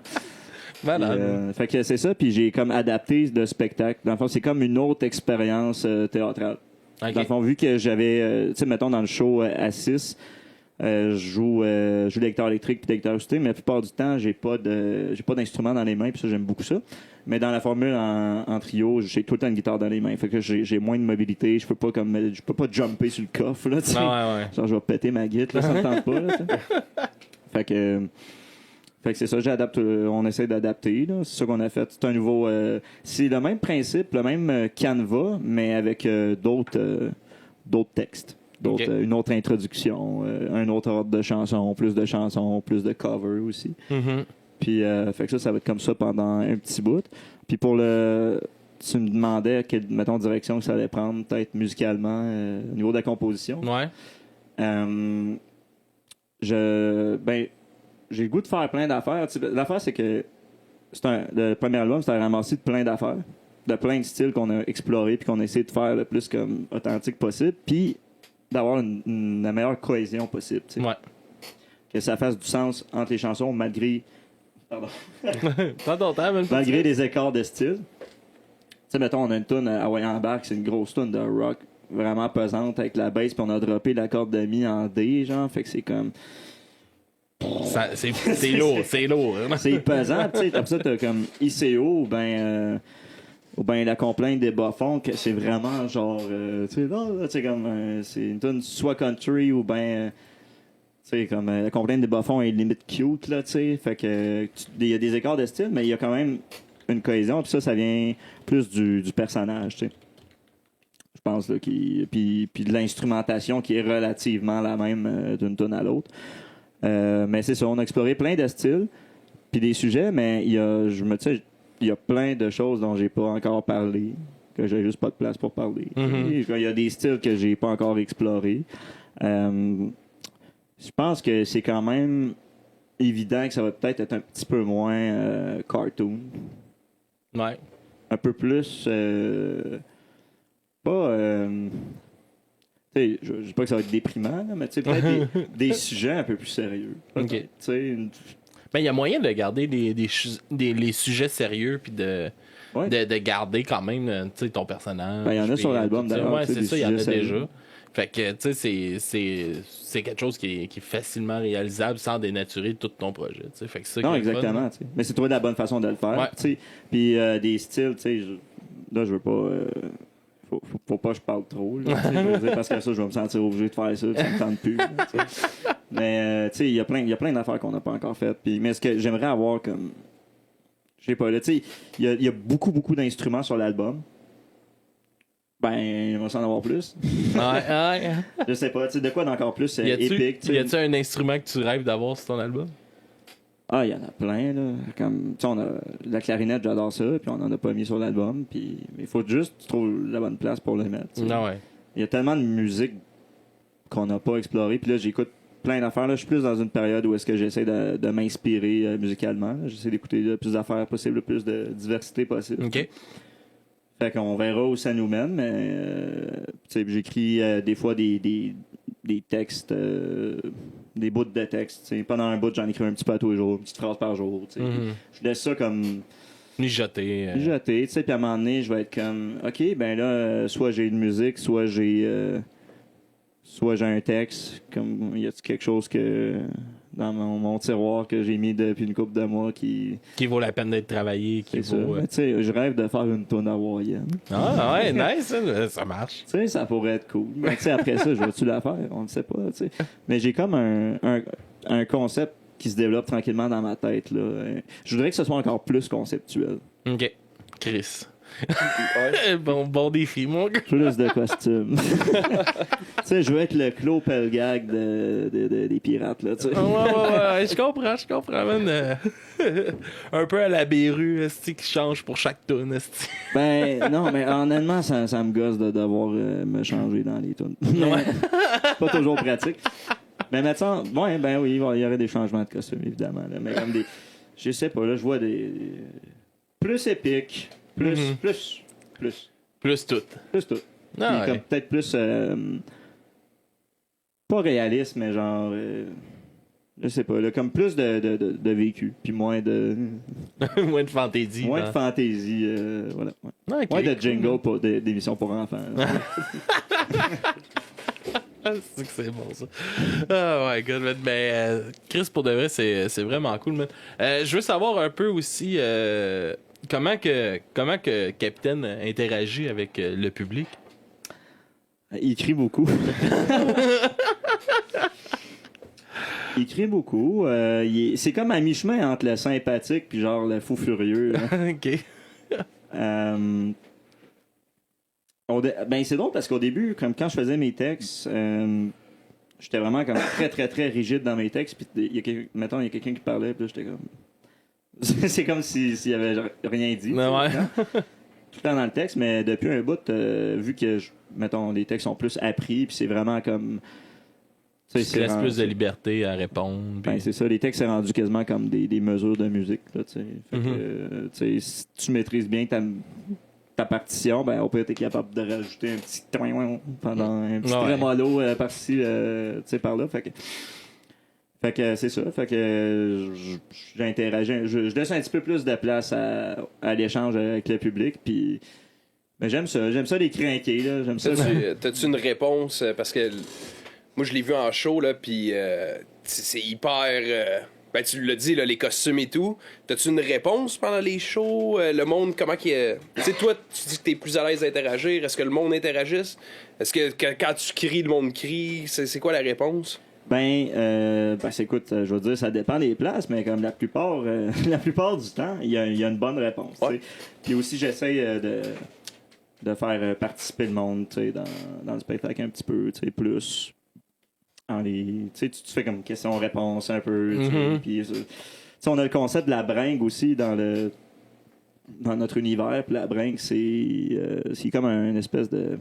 Malade. Fait que c'est ça. Puis j'ai comme adapté le spectacle. Dans le fond, c'est comme une autre expérience théâtrale. Okay. Dans le fond, vu que j'avais, tu sais, mettons dans le show à 6, je joue de la guitare électrique puis de la guitare acoustique, mais la plupart du temps, j'ai pas d'instrument dans les mains, puis ça, j'aime beaucoup ça. Mais dans la formule en trio, j'ai tout le temps une guitare dans les mains. Fait que j'ai moins de mobilité, je peux pas jumper sur le coffre, là, tu sais. Ouais. Genre, je vais péter ma guitare, là, ça me tente pas, là, Fait que c'est ça, on essaie d'adapter, là. C'est ça qu'on a fait. C'est un nouveau... c'est le même principe, le même canevas, mais avec d'autres textes. Une autre introduction, un autre ordre de chansons, plus de covers aussi. Mm-hmm. Puis, fait que ça va être comme ça pendant un petit bout. Puis tu me demandais quelle, mettons, direction que ça allait prendre, peut-être musicalement, au niveau de la composition. Ouais. J'ai le goût de faire plein d'affaires. L'affaire, c'est que le premier album, c'était un ramassis de plein d'affaires, de plein de styles qu'on a explorés puis qu'on a essayé de faire le plus comme authentique possible. Puis d'avoir la meilleure cohésion possible. T'sais. Ouais. Que ça fasse du sens entre les chansons malgré... Pardon. Pas ton temps, même. Malgré les écarts de style. Tu sais, mettons, on a une tune à Hawaii Bark, c'est une grosse tune de rock vraiment pesante avec la bass, puis on a droppé la corde de mi en D, genre, fait que c'est comme... C'est lourd, c'est lourd. C'est pesant, tu sais. Après ça, t'as comme ICO, ou bien la complainte des bas-fonds, que c'est vraiment genre, tu sais, non, c'est comme, c'est une tune soit country ou bien, tu sais, comme la complainte des bas-fonds est limite cute, là, tu sais. Fait que, il y a des écarts de style, mais il y a quand même une cohésion, puis ça vient plus du personnage, tu sais. Je pense, là, puis de l'instrumentation qui est relativement la même d'une tune à l'autre. Mais c'est ça, on a exploré plein de styles, puis des sujets, mais il y a plein de choses dont j'ai pas encore parlé, que j'ai juste pas de place pour parler. Mm-hmm. Il y a des styles que j'ai pas encore explorés. Je pense que c'est quand même évident que ça va peut-être être un petit peu moins cartoon. Ouais. Un peu plus... je dis pas que ça va être déprimant, là, mais peut-être des sujets un peu plus sérieux. Okay. Ben, il y a moyen de garder les sujets sérieux puis de garder quand même ton personnage. Ben, il y en a sur l'album d'ailleurs. Ouais, c'est ça, il y en a sérieux. déjà. Fait que, tu sais, c'est quelque chose qui est facilement réalisable sans dénaturer tout ton projet. T'sais. Fait que ça, non, exactement. Mais c'est trouver la bonne façon de le faire. Ouais. Puis des styles, là, je veux pas. Faut pas que je parle trop. Là, je veux dire, parce que ça, je vais me sentir obligé de faire ça. Ça me tente plus. Là, mais il y a plein d'affaires qu'on n'a pas encore faites. Mais ce que j'aimerais avoir comme. Je sais pas, là, il y a beaucoup, beaucoup d'instruments sur l'album. Ben, il va s'en avoir plus. Ouais. Je sais pas, de quoi d'encore plus épique. Y a-tu un instrument que tu rêves d'avoir sur ton album? Ah, il y en a plein, là. Comme, tu sais, on a la clarinette, j'adore ça, puis on en a pas mis sur l'album, puis il faut juste que tu trouves la bonne place pour le mettre. Tu sais. Non, ouais. Il y a tellement de musique qu'on n'a pas exploré, puis là, j'écoute plein d'affaires. Là, je suis plus dans une période où est-ce que j'essaie de m'inspirer musicalement. J'essaie d'écouter le plus d'affaires possible, le plus de diversité possible. OK. Fait qu'on verra où ça nous mène, mais tu sais, j'écris des fois des textes, des bouts de texte. Tu sais. Pendant un bout, j'en écris un petit peu à tous les jours, une petite phrase par jour. Tu sais. Je laisse ça comme Mijoter. mijoter, tu sais, puis à un moment donné, je vais être comme, OK, ben là, soit j'ai une musique, soit j'ai un texte, comme, y a-t-il quelque chose que dans mon tiroir que j'ai mis depuis une couple de mois qui vaut la peine d'être travaillé, qui c'est vaut... ça. Mais tu sais, je rêve de faire une tonne hawaïenne. Ah ouais, nice, ça marche. Tu sais, ça pourrait être cool. Mais tu sais, après ça, je vais-tu la faire? On ne sait pas, tu sais. Mais j'ai comme un concept qui se développe tranquillement dans ma tête, là. Je voudrais que ce soit encore plus conceptuel. OK. Chris. bon défi, mon gars. Plus de costumes. Tu sais, je veux être le Claude Pelgag des pirates, là, tu sais. Ouais, je comprends, man. Un peu à la Béru, esti, qui change pour chaque tune, esti. Ben, non, mais honnêtement, ça me gosse de devoir me changer dans les tunes. Ouais. C'est pas toujours pratique. Mais maintenant, ouais, ben oui, il y aurait des changements de costumes, évidemment, là, mais comme des... Je sais pas, là, je vois des... Plus épiques, plus tout. Non, Puis comme peut-être plus... pas réaliste, mais genre... je sais pas, là, comme plus de vécu, puis moins de... moins de fantaisie. Moins de fantaisie, voilà. Ouais. Okay, Moins de jingle pour d'émissions pour enfants. C'est que c'est bon, ça. Oh my god, man. Mais Chris, pour de vrai, c'est vraiment cool, man. Je veux savoir un peu aussi comment que Capitaine interagit avec le public. Il crie beaucoup. Il crie beaucoup. C'est comme à mi-chemin entre le sympathique puis genre le fou furieux. OK. Ben c'est drôle parce qu'au début, comme quand je faisais mes textes, j'étais vraiment comme très très très rigide dans mes textes. Puis il y a quelqu'un qui parlait, puis là j'étais comme, c'est comme s'il avait rien dit. Ouais. Tout le temps dans le texte, mais depuis un bout, vu que mettons les textes sont plus appris, puis c'est vraiment comme, tu te laisses plus de liberté à répondre. Puis... Ben, c'est ça, les textes c'est rendu quasiment comme des mesures de musique. Là, fait que, si tu maîtrises bien ta partition, ben au pire t'es capable de rajouter un petit pendant un petit trémolo par-ci, par-là. Fait que c'est ça. Fait que j'interagis. Je laisse un petit peu plus de place à l'échange avec le public. Puis ben, j'aime ça les crinquer. Là. J'aime ça. T'as-tu une réponse? Parce que moi je l'ai vu en show, là, puis c'est hyper... Ben, tu l'as dit, là, les costumes et tout. T'as-tu une réponse pendant les shows? Le monde, comment qu'il est... Tu sais, toi, tu dis que t'es plus à l'aise d'interagir. Est-ce que le monde interagisse? Est-ce que quand tu cries, le monde crie? C'est quoi la réponse? Écoute, je veux dire, ça dépend des places, mais comme la plupart du temps, il y a une bonne réponse. Ouais. Puis aussi, j'essaye de faire participer le monde dans le spectacle un petit peu, plus... Tu fais comme question-réponse un peu. Puis, on a le concept de la bringue aussi dans notre univers. Puis la bringue, c'est comme une espèce de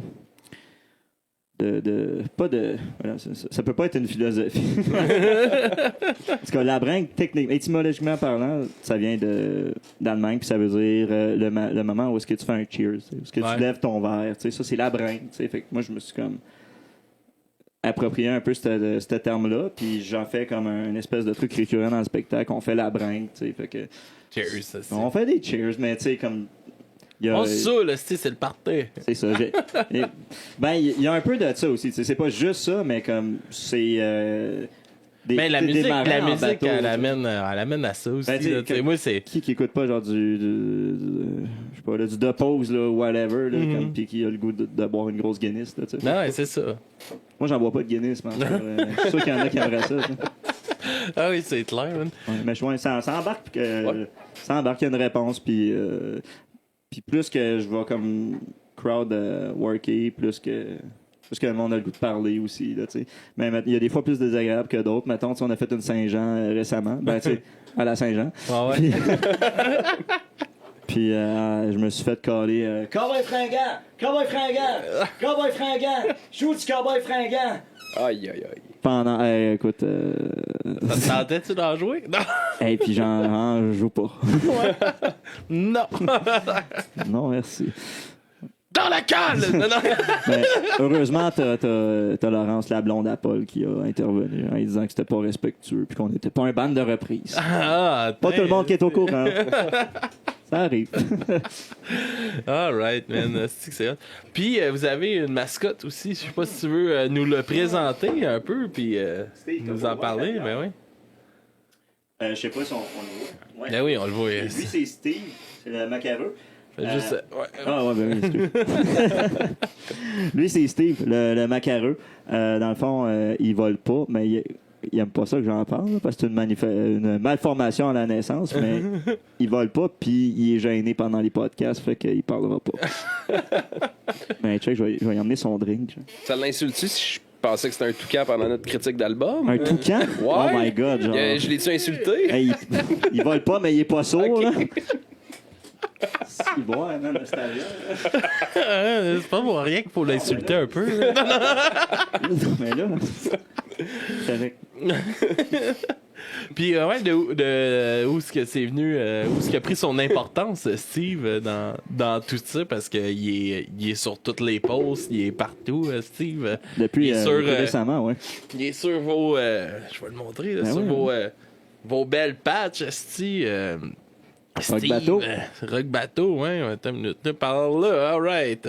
pas de... Voilà, ça peut pas être une philosophie. Parce que la bringue, étymologiquement parlant, ça vient d'Allemagne, puis ça veut dire le moment où est-ce que tu fais un cheers, où est-ce que tu lèves ton verre. Ça, c'est la bringue. Fait que moi, je me suis comme... approprier un peu ce terme-là, puis j'en fais comme une espèce de truc récurrent dans le spectacle. On fait la bringue, tu sais, fait que... Cheers, ça, c'est... On fait des cheers, mais tu sais, comme... ça, là, c'est le party. C'est ça. Il y a un peu de ça aussi, c'est pas juste ça, mais comme c'est... mais la musique, bateau, elle amène à ça aussi. Ben, moi, c'est... Qui écoute pas genre je sais pas, du The Pose, là, whatever, là, puis qui a le goût de boire une grosse Guinness, là, tu sais. Non, ouais, c'est ça. Moi, j'en bois pas de Guinness, mais je suis sûr qu'il y en a qui aimeraient ça. Ah oui, c'est clair, man. Ouais, mais ça embarque, ça embarque, il y a une réponse, puis plus que je vais comme crowd worker, plus que Parce que le monde a le goût de parler aussi, là, tu sais. Mais il y a des fois plus désagréable que d'autres. Mettons, on a fait une Saint-Jean récemment. Ben, tu sais, à la Saint-Jean. Ah ouais. Puis je me suis fait caler. Cowboy fringant! Cowboy fringant! Cowboy fringant! Joue du cowboy fringant! Aïe. Pendant. Écoute. Ça te tentait-tu d'en jouer? Non. Et puis je joue pas. Non. Non, merci. Dans la cale! Non. Mais, heureusement, t'as Laurence, la blonde à Paul, qui a intervenu en disant que c'était pas respectueux puis qu'on n'était pas un band de reprises. Ah, Pas tout le monde qui est au courant. Ça arrive. All right, man. C'est hot. Puis, vous avez une mascotte aussi. Je sais pas si tu veux nous le présenter un peu, puis nous en parler. Ben oui. Je sais pas si on le voit. Ben oui, on le voit. Lui, c'est Steve. C'est le macareux. Juste, ouais. Ah ouais, ben oui, excuse. Lui, c'est Steve, le macareux. Dans le fond, il vole pas, mais il aime pas ça que j'en parle, là, parce que c'est une malformation à la naissance, mais il vole pas, puis il est gêné pendant les podcasts, fait qu'il parlera pas. Mais check, je vais lui emmener son drink. Ça l'insulte-tu si je pensais que c'était un toucan pendant notre critique d'album? Un toucan? Ouais. Oh my God, genre. Je l'ai-tu insulté? Hey, il vole pas, mais il est pas sourd, là. Ok. Il boit, hein, le stallion. C'est pas pour rien qu'il faut l'insulter un peu. Là. Non, mais là, c'est correct. Puis, ouais, de où est-ce que c'est venu, où est-ce qu'il a pris son importance, Steve, dans tout ça, parce qu'il est sur toutes les posts, il est partout, Steve. Depuis, il est sur, récemment, ouais. il est sur vos, je vais le montrer, là, Ben sur oui, vos belles patchs, Steve. Rock Bateau. Rock Bateau, ouais, attends une minute. Par là, all right.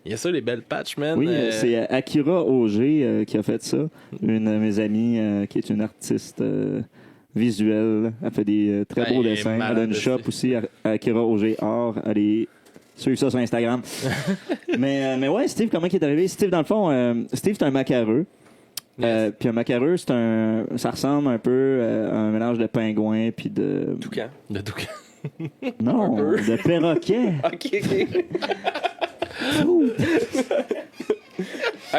Il y a ça, les belles patchs, man. Oui, c'est Akira Auger qui a fait ça. Une de mes amies qui est une artiste visuelle. Elle fait des très beaux dessins. Elle a une shop aussi, Akira Auger Art. Allez suivre ça sur Instagram. mais ouais, Steve, comment il est arrivé? Steve, dans le fond, Steve, c'est un macareux. Yes. Puis un macareux, ça ressemble un peu à un mélange de pingouin puis de... Toucan. De tout cas. Non, de perroquet. OK.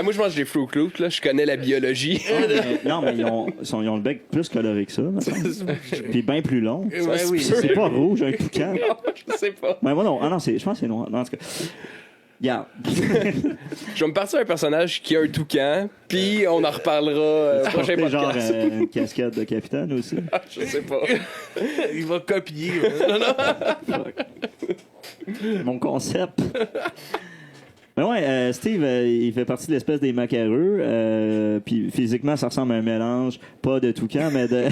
Moi, je mange des Fruit Loops, là. Je connais la biologie. Non, mais ils ont le bec plus coloré que ça. Puis bien plus long. Ouais, oui. C'est pas rouge, un toucan. Non, je sais pas. Mais moi, non. Ah non, je pense que c'est noir. Non, en tout cas. Regarde. Je vais me partir un personnage qui a un toucan, puis on en reparlera au prochain Porter genre podcast. une casquette de capitaine aussi. Je sais pas. Il va copier. Mon concept. Mais ouais, Steve, il fait partie de l'espèce des macareux. Puis physiquement, ça ressemble à un mélange, pas de toucan, mais de.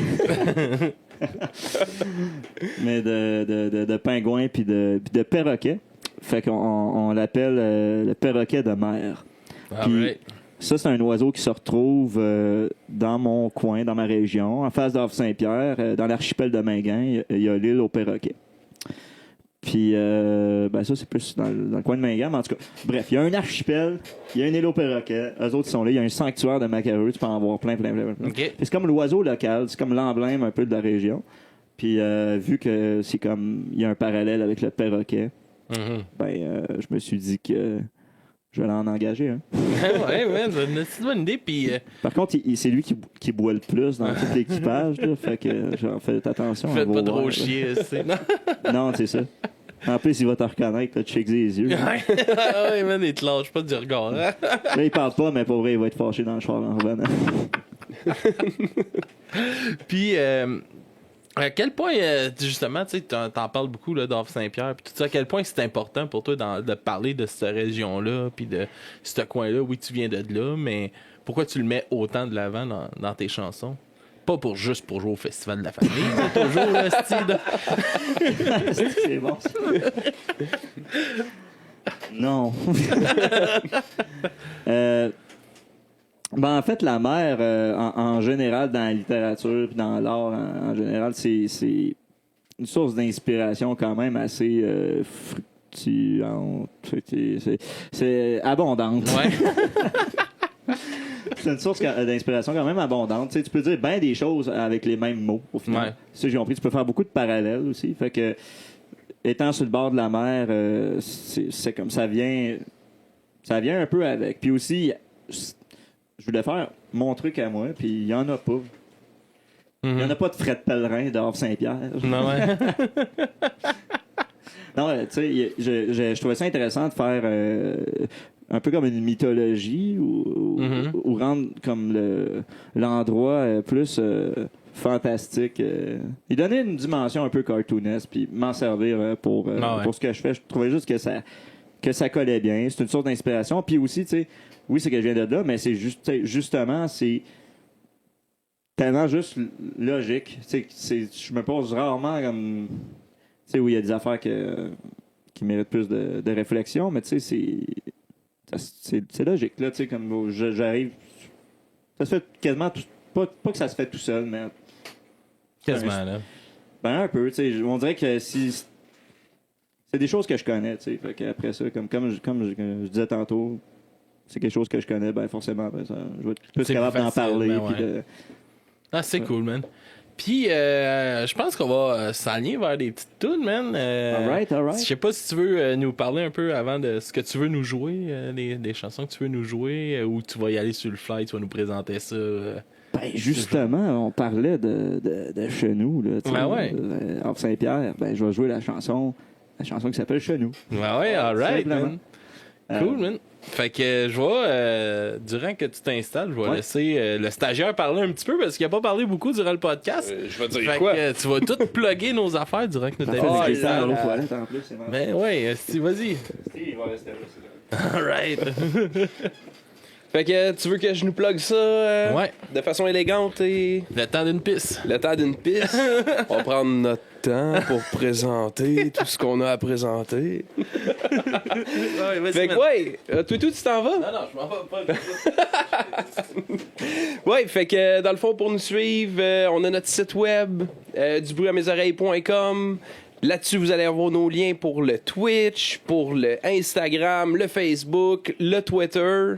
mais de pingouin puis de perroquet. Fait qu'on l'appelle le perroquet de mer. Puis ça, c'est un oiseau qui se retrouve dans mon coin, dans ma région, en face d'Havre-Saint-Pierre, dans l'archipel de Mingan. Il y a l'île aux perroquets. Puis, ça, c'est plus dans le coin de Mingan, mais en tout cas, bref, il y a un archipel, il y a une île aux perroquets, eux autres, ils sont là, il y a un sanctuaire de macareux, tu peux en voir plein. Okay. C'est comme l'oiseau local, c'est comme l'emblème un peu de la région. Puis, vu que c'est comme, il y a un parallèle avec le perroquet, je me suis dit que je vais l'en engager. Hein. Ouais, c'est une bonne idée. Puis, par contre, c'est lui qui boit le plus dans tout l'équipage. Là, fait que genre, faites attention. Faites pas trop chier. Non, c'est ça. En plus, il va te reconnaître, tu checkes les yeux. Ouais, man, il te lâche pas du regard. Hein? Là, il parle pas, mais pour vrai, il va être fâché dans le char en revenant. Puis, à quel point, justement, tu sais, t'en parles beaucoup d'Havre-Saint-Pierre, puis tout ça, à quel point c'est important pour toi de parler de cette région-là, puis de ce coin-là. Oui, tu viens de là, mais pourquoi tu le mets autant de l'avant dans tes chansons? Pas juste pour jouer au Festival de la famille, c'est toujours le style. C'est bon, ça. Non. En fait, la mer, en général, dans la littérature et dans l'art, en général, c'est une source d'inspiration quand même assez fructuante. C'est abondante. Ouais. C'est une source d'inspiration quand même abondante. Tu sais, tu peux dire bien des choses avec les mêmes mots, au final. Ouais. Ça, j'ai compris. Tu peux faire beaucoup de parallèles aussi. Fait que, étant sur le bord de la mer, c'est comme ça vient un peu avec. Puis aussi, je voulais faire mon truc à moi, puis il y en a pas. Il n'y en a pas de frais de pèlerin dehors Saint-Pierre. Non, ouais. Non, tu sais, je trouvais ça intéressant de faire un peu comme une mythologie ou rendre comme l'endroit plus fantastique. Il donnait une dimension un peu cartoonesque, puis m'en servir pour ce que je fais. Je trouvais juste que ça collait bien. C'est une source d'inspiration. Puis aussi, tu sais, oui, c'est que je viens de là, mais c'est justement, c'est tellement juste logique. Je me pose rarement comme... Tu sais, où il y a des affaires qui méritent plus de réflexion, mais tu sais, c'est logique. Là, tu sais, comme j'arrive... Ça se fait quasiment... Pas que ça se fait tout seul, mais... Quasiment, là. Ben, un peu, tu sais. On dirait que si... C'est des choses que je connais, tu sais. Fait qu'après ça, comme je disais tantôt, c'est quelque chose que je connais, ben forcément, ben, ça, je vais être plus capable d'en parler. Ben ouais. Ah, c'est cool, man. Puis, je pense qu'on va s'aligner vers des petites tunes, man. All right. Je sais pas si tu veux nous parler un peu avant de ce que tu veux nous jouer, des chansons que tu veux nous jouer, ou tu vas y aller sur le fly, tu vas nous présenter ça. Ben, justement, on parlait de Chenou, là. Ben ouais. Hors Saint-Pierre, ben, je vais jouer la chanson qui s'appelle Chenou. Ben ouais, alright, man. Cool, man. Fait que je vais, durant que tu t'installes, je vais laisser le stagiaire parler un petit peu parce qu'il n'a pas parlé beaucoup durant le podcast. Je vais dire fait quoi? que tu vas tout plugger nos affaires durant que nous dans l'eau toilette en plus, c'est marrant. Ben ouais, vas-y. Il va rester là. Alright. Fait que tu veux que je nous plug ça de façon élégante et... Le temps d'une pisse. Le temps d'une piste. On va prendre notre temps pour présenter tout ce qu'on a à présenter. Fait que toi, tu t'en vas? Non, je m'en vais pas. Ouais, fait que dans le fond, pour nous suivre, on a notre site web, dubruitsamesoreilles.com. Là-dessus, vous allez avoir nos liens pour le Twitch, pour le Instagram, le Facebook, le Twitter.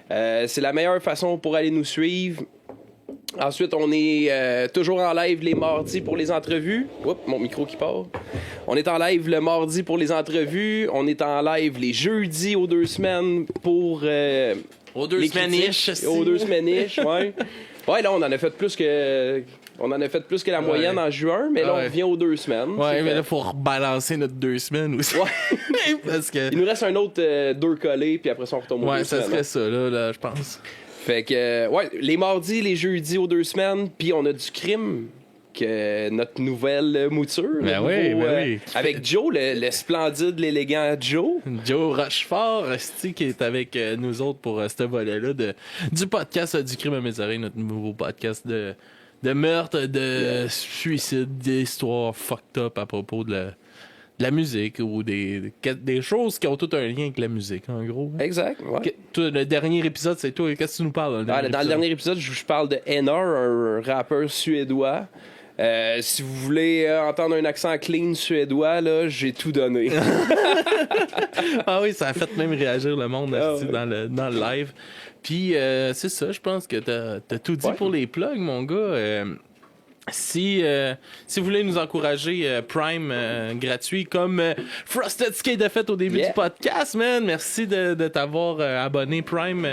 C'est la meilleure façon pour aller nous suivre. Ensuite, on est toujours en live les mardis pour les entrevues. Oups, mon micro qui part. On est en live le mardi pour les entrevues. On est en live les jeudis aux 2 semaines pour... aux 2 semaines-ish. Aux 2 semaines-ish, ouais. Ouais, là, on en a fait plus que... On en a fait plus que la moyenne en juin, mais là, on revient aux 2 semaines. Ouais, mais là, il faut rebalancer notre 2 semaines aussi. Ouais. Parce que... Il nous reste un autre 2 collés, puis après ça, on retombe aux 2 semaines. Ouais, ça serait ça, là, je pense. Fait que, les mardis, les jeudis aux 2 semaines, puis on a du crime, que notre nouvelle mouture. Ben oui. Avec Joe, le splendide, l'élégant Joe. Joe Rochefort, qui est avec nous autres pour ce volet-là du podcast du crime à mes oreilles, notre nouveau podcast de meurtre, de suicide, d'histoires fucked up à propos de la musique ou des choses qui ont tout un lien avec la musique, en gros. Exact, ouais. Toi, le dernier épisode, c'est toi. Qu'est-ce que tu nous parles? Dans le dernier épisode, je parle de Einar, un rappeur suédois. Si vous voulez entendre un accent clean suédois, là, j'ai tout donné. Ah oui, ça a fait même réagir le monde dans le live. Puis, c'est ça, je pense que t'as tout dit pour les plugs, mon gars. Si vous voulez nous encourager, Prime gratuit, comme Frosted Skate a fait au début du podcast, man. Merci de t'avoir abonné Prime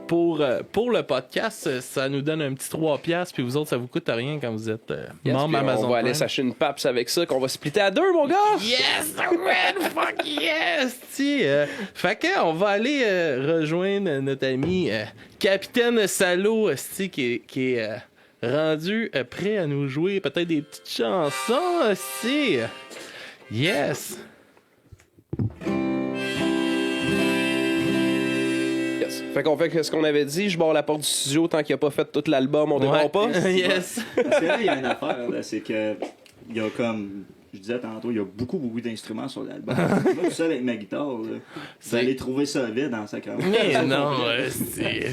pour le podcast. Ça nous donne un petit 3$, puis vous autres, ça vous coûte rien quand vous êtes membre Amazon On va aller Prime. s'acheter une PAPS avec ça, qu'on va splitter à 2, mon gars! Yes, man, fuck yes! Fait que, on va aller rejoindre notre ami Capitaine Salo, qui est rendu prêt à nous jouer peut-être des petites chansons aussi. Yes! Fait qu'on fait ce qu'on avait dit, je barre la porte du studio tant qu'il a pas fait tout l'album, on démarre pas. Yes! Parce que là, il y a une affaire, là, c'est que il y a comme je disais tantôt, il y a beaucoup d'instruments sur l'album. Moi, tout seul avec ma guitare, là, vous allez trouver ça vide dans sa caméra. Mais non, c'est...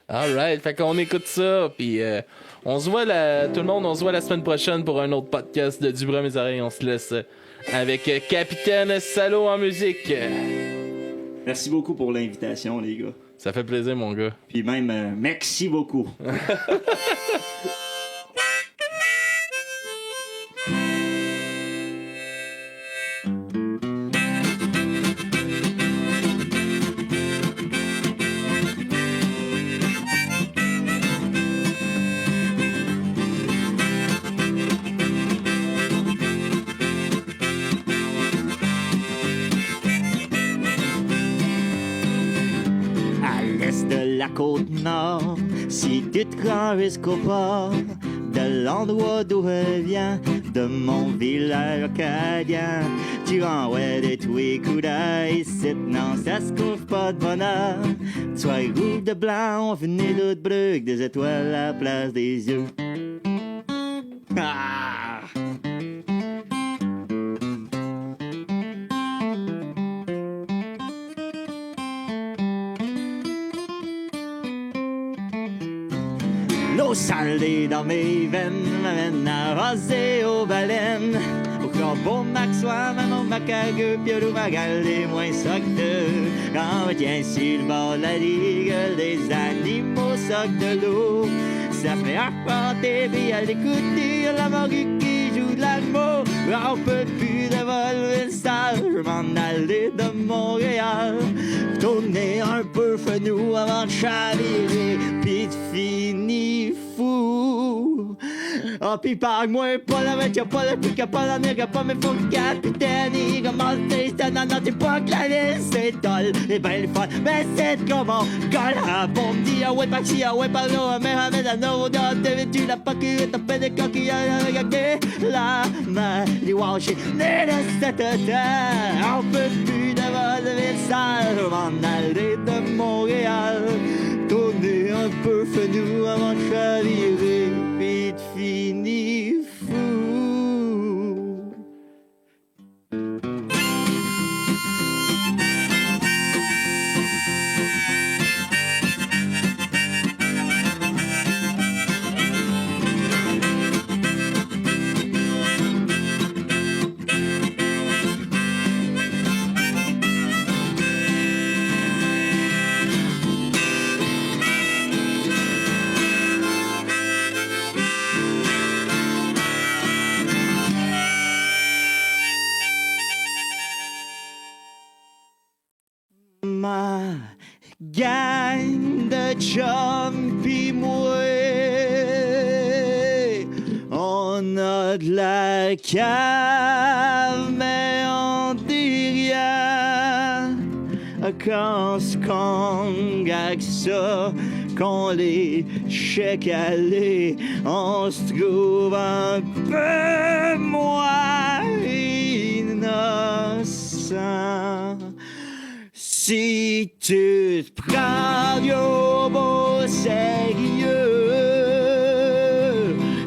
Alright, fait qu'on écoute ça, puis on se voit tout le monde, on se voit la semaine prochaine pour un autre podcast de Du bruit à mes oreilles. On se laisse avec Capitaine Salo en musique. Merci beaucoup pour l'invitation, les gars. Ça fait plaisir, mon gars. Puis même, merci beaucoup. la côte nord. Si tu te rends jusqu'au port, de l'endroit d'où revient, de mon village acadien, tu envoies des tweets coups d'œil. Non, ça se couvre pas de bonheur. Sois rouge de blanc, on finit d'autres bleus, des étoiles à la place des yeux. Ah! L'eau salée dans mes veines m'amène à raser aux baleines. Au corbeau max soit maman macague, piolo magal et moins soc de. Quand on tient sur le bord de la ligue, des animaux soc de l'eau. Ça fait arpenter, puis à l'écouter la morue qui joue de l'amour. On peut plus dévoiler le stage, je m'en aller de Montréal. Tourner un peu fenou avant de chavirer, puis de finir fou. Ah, pis parle-moi pas la mec, y'a pas le pic, y'a pas la nègre, y'a pas mes faux capitaines. Il commence à non, non, t'es pas que la liste, c'est toll, et ben le fun, mais c'est comment, colle à bon, dit, ah ouais, maxi, ah ouais, pardon, mais avec la note, tu l'as pas cru, t'as fait des coquilles, regardez, la main, du washi, n'est de cette terre, on peut plus d'avoir de message, je m'en aller de Montréal, tourner un peu fenou avant de chavirer, puis de finir fou. Ma gang de chums pis moi, on a de la cave, mais on dit rien. Quand se con avec ça, qu'on les chèque aller, on se trouve un peu moins innocent. Si tu te prends au beau sérieux,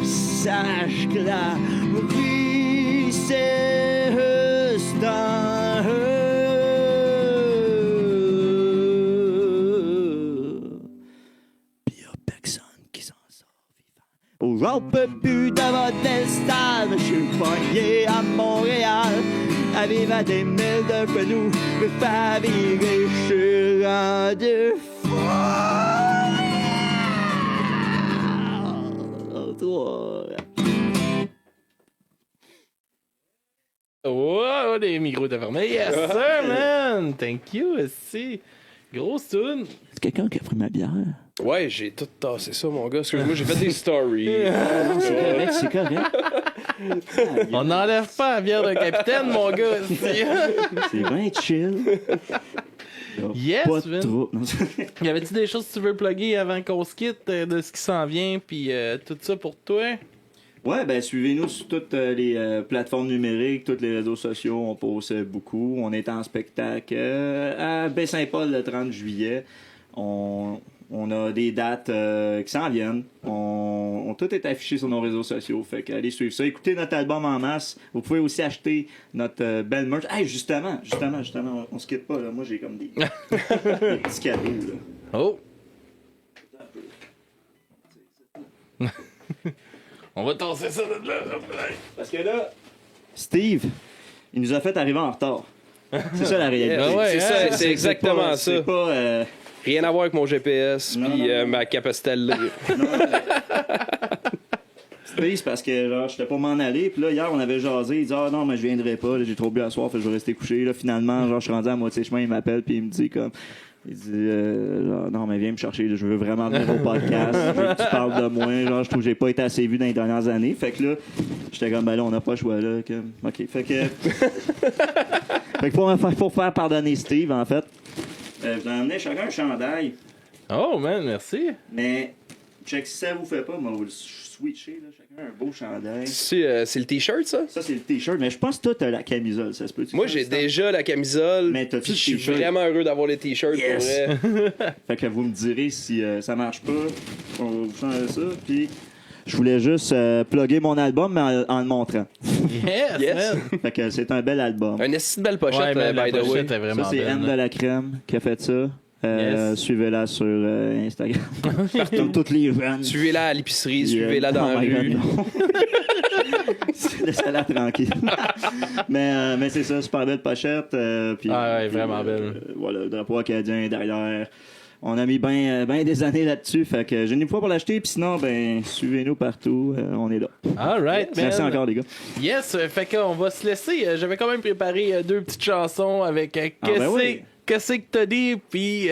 sache que la vie c'est juste un pis y'a personne qui s'en sort vivant. Oh, on peut plus d'avoir tel stade, je suis pogné à Montréal. À vivre à des milles de fenouil, me faire virer, je suis rendu fou. Oh, les micros étaient fermés. Yes, sir, man! Thank you, aussi. Grosse tune. C'est quelqu'un qui a pris ma bière? Ouais, j'ai tout tassé ça, mon gars. Excuse-moi, j'ai fait des stories. Non, c'est correct, c'est correct. On n'enlève pas la bière de capitaine, mon gars. C'est bien chill. Yes, pas Vin. trop. Y avait-tu des choses que tu veux plugger avant qu'on se quitte de ce qui s'en vient, puis tout ça pour toi? Ouais, ben suivez-nous sur toutes les plateformes numériques, tous les réseaux sociaux, on poste beaucoup. On est en spectacle à Baie-Saint-Paul le 30 juillet. On a des dates qui s'en viennent. Tout est affiché sur nos réseaux sociaux. Fait qu'allez suivre ça. Écoutez notre album en masse. Vous pouvez aussi acheter notre belle merch. Hey, justement, on se quitte pas, là. Moi, j'ai comme des petits cadeaux, là. Oh! On va tasser ça de là. Parce que là, Steve, il nous a fait arriver en retard. C'est ça la réalité. Yeah, ouais, hein, c'est exactement ça. C'est pas... Rien à voir avec mon GPS puis ma capacité à le lire. C'est parce que genre j'étais pas m'en aller, puis là hier on avait jasé, il dit ah non mais je viendrai pas, là, j'ai trop bu à soir, fait que je vais rester couché. Là finalement genre je suis rendu à moitié chemin, il m'appelle puis il me dit comme il dit genre, non mais viens me chercher, là, je veux vraiment venir au podcast, je veux que tu parles de moi, genre je trouve que j'ai pas été assez vu dans les dernières années, fait que là j'étais comme ben là on n'a pas le choix là, comme ok fait que fait que pour faire pardonner Steve en fait, je lui ai emmené chacun un chandail Oh, man, merci. Mais, check, si ça vous fait pas, moi, vous le switcher, là, chacun un beau chandail. C'est le t-shirt, ça? Ça, c'est le t-shirt, mais je pense que toi, t'as la camisole, ça se peut. Moi, j'ai déjà la camisole. Mais t'as-tu je le suis t-shirt? vraiment heureux d'avoir les t-shirts Yes. pour vrai. Fait que vous me direz si ça marche pas, on va vous changer ça, puis... Je voulais juste plugger mon album, mais en le montrant. Yes, man. Fait que c'est un bel album. Un esti de belle pochette, Ouais, man, la by the way. pochette est vraiment Ça, c'est belle. Anne de la Crème qui a fait ça. Yes. Suivez-la sur Instagram. Comme toutes les jeunes. Suivez-la à l'épicerie, suivez-la dans la Oh my rue. God, non. Laissez-la tranquille. mais c'est ça, super belle pochette. Puis, vraiment belle. Voilà, le drapeau acadien derrière. On a mis bien des années là-dessus. Fait que j'ai une fois pour l'acheter. Puis sinon, ben suivez-nous partout. On est là. All right, man. Merci encore, les gars. Yes, fait qu'on va se laisser. J'avais quand même préparé 2 petites chansons avec Qu'est-ce que t'as dit, puis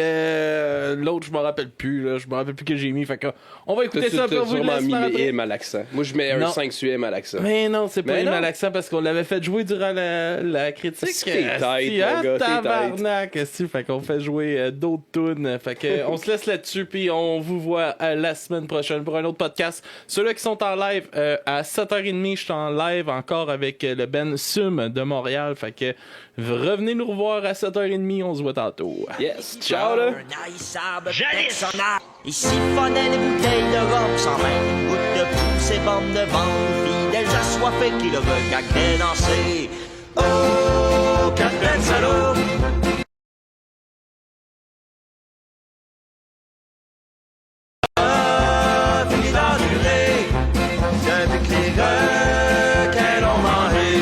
l'autre, je m'en rappelle plus, là. Je me rappelle plus que j'ai mis. Fait qu'on va écouter ça, puis on vous sûrement laisse mis par après. M à l'accent. Moi, je mets un 5 sur M à l'accent. Mais non, c'est pas Mais M à non. l'accent parce qu'on l'avait fait jouer durant la critique. C'est t'es tête, mon gars, t'es tabarnak, esti. Fait qu'on fait jouer d'autres tunes. Fait que on se laisse là-dessus, puis on vous voit la semaine prochaine pour un autre podcast. Ceux-là qui sont en live, à 7h30, je suis en live encore avec le Ben Sum de Montréal. Fait que revenez nous revoir à 7h30, on se voit tantôt. Yes, ciao là! Il siphonnait les bouteilles de rhum sans même une goutte de pouce et bande de bande fidèles assoiffés qui le regardaient danser. Oh, Captain Salaud! Fini d'endurer depuis que les requins l'ont mangé.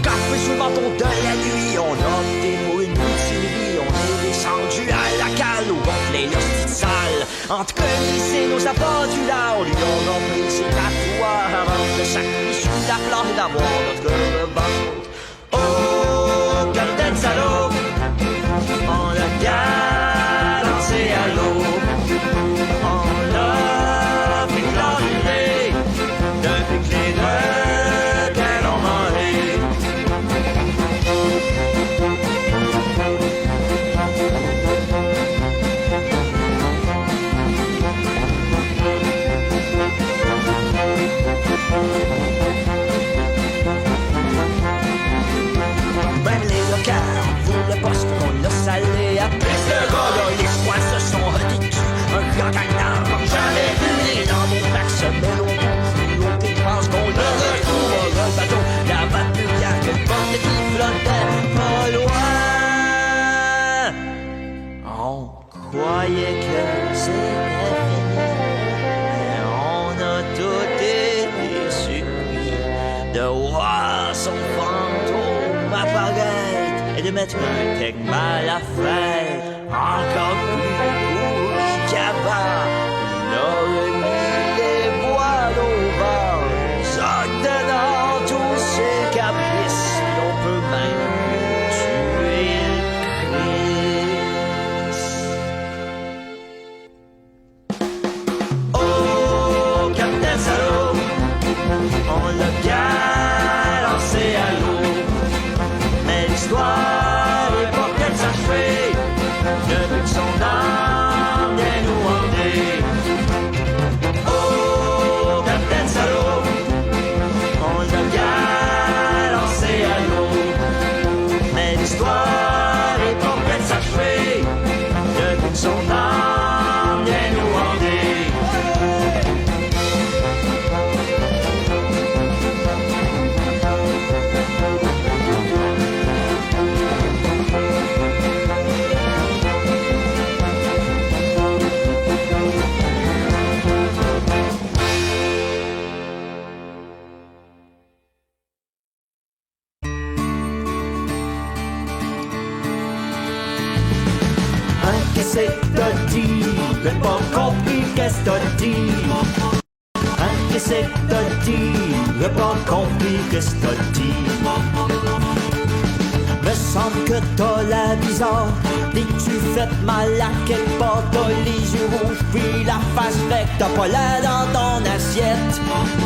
Café sous le menton de la nuit, on a démo une mutinerie, on est descendu à la cale, au gonfler l'hostie de salle. Entre commis et nos apports du là, on lui a rempli ses tatouages avant de sacrer sous la plage d'avoir notre revanche. Oh, Captain Salaud, on l'a balancé à l'eau, on l'a fait clôturer depuis que les requins l'ont mangé. Même les locaux voulaient pas ce qu'on a salé à plus de gars, les soins se sont redétus. Un grand gagnant comme jamais vu, les lambeaux bacs se mêlent au bout. L'autre qui pense qu'on le retrouve dans le bateau. Là-bas, plus rien que le porte qui flottait pas loin. On croyait que c'était fini, mais on a tout été surpris de voir son fantôme apparaître et de mettre un thème à la fête. Encore plus rouge qu'avant, il aurait mis les voiles au vent, s'ordonnant tous ses caprices. On peut même tuer le Christ. Oh, Captain Salaud, on l'a balancé à l'eau, mais l'histoire est pas qu'elle s'achève depuis que son âme vient nous hanter. Oh, Captain Salaud, on l'a balancé à l'eau, mais l'histoire est pas qu'elle s'achève depuis que son âme vient nous hanter. Qu'est-ce que t'as dit? J'ai pas compris qu'est-ce que t'as dit. Qu'est-ce que t'as dit? J'ai pas compris qu'est-ce que t'as dit. Me semble que t'as la bizarre. Dès que tu fais mal à quelque part, t'as les yeux rouges puis la face verte. T'as pas l'air dans ton assiette.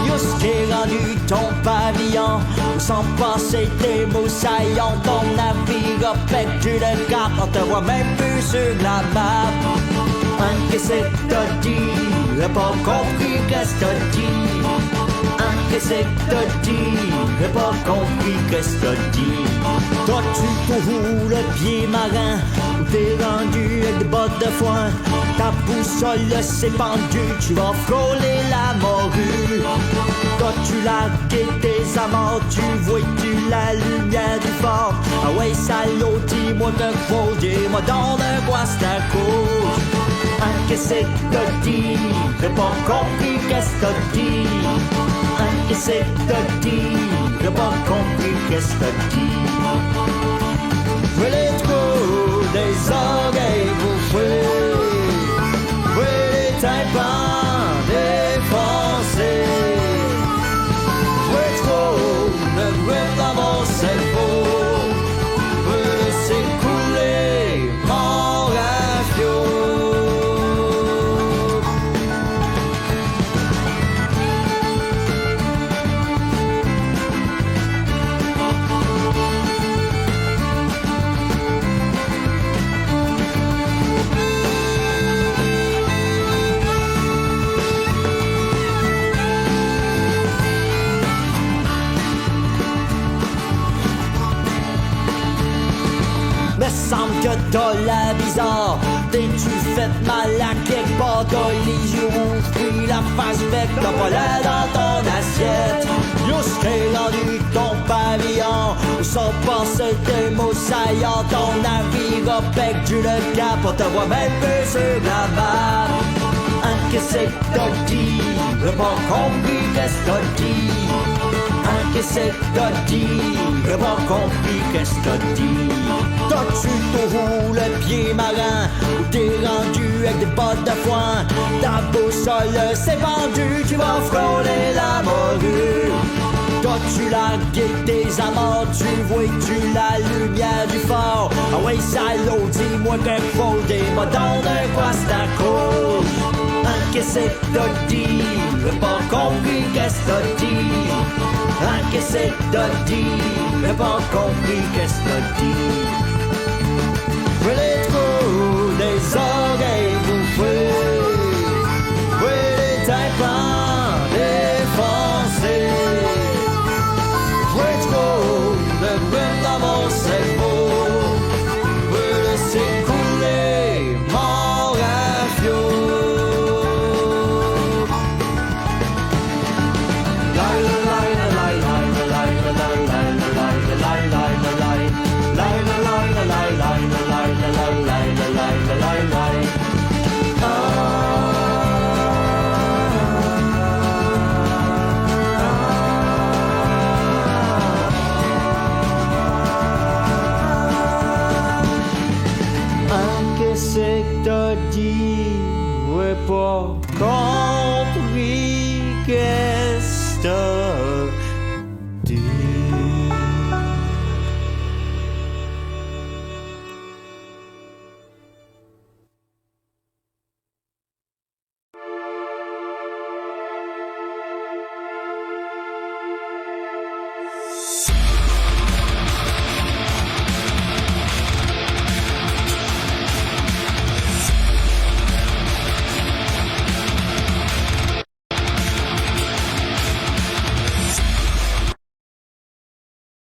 Y'a ce qui est rendu ton pavillon. Sans passer tes mots saillants, ton navire a perdu le cap. On te voit même plus sur la map. Qu'est-ce que t'as dit? J'ai pas compris qu'est-ce que t'as dit. Qu'est-ce que t'as dit? J'ai pas compris qu'est-ce que t'as dit. T'as-tu toujours le pied marin? Ou t'es rendu avec des bottes de foin? Ta boussole s'est pendue, tu vas frôler la morue. T'as-tu largué tes amants? Tu vois-tu la lumière du fort? Ah ouais, salaud, dis-moi que faut, dis-moi dans de quoi c'est à cause. Qu'est-ce que t'as dit? J'ai pas compris qu'est-ce que t'as dit. Qu'est-ce que t'as dit? J'ai pas compris qu'est-ce que t'as dit. Je les trouve des orgueils bouffés, les tympans défoncés. Je trouve le bruit dans mon cerveau, je laisser couler mon rafio. Me semble que t'as la bizarre. T'es-tu fait mal à quelque part? T'as les yeux rouges puis la face verte. T'as pas l'air dans ton assiette. Y'a ce qu'est rendu ton pavillon. Où sont passés tes mots saillants? Ton navire a perdu le cap. On te voit même plus sur la map. Qu'est-ce que t'as dit? J'ai pas compris qu'est-ce que t'as dit. Qu'est-ce que t'as dit? J'ai pas compris qu'est-ce que t'as dit. T'as-tu toujours le pied marin? Ou t'es rendu avec des bottes de foin? Ta boussole s'est pendue, tu vas frôler la morue. T'as-tu largué tes amants? Tu vois-tu la lumière du fort? Ah ouais, salaud, dis-moi qu'il faut des mots dans de quoi c'est à cause. Qu'est-ce que t'as dit? J'ai pas compris qu'est-ce que t'as dit. Qu'est-ce que t'as dit? J'ai pas compris qu'est-ce que t'as dit. Je les trouve des orgueils bouffés, les tympans défoncés. Je trouve le bruit dans mon cerveau, je laisser couler mon rafio. Qu'est-ce que t'as dit? Ouais, pas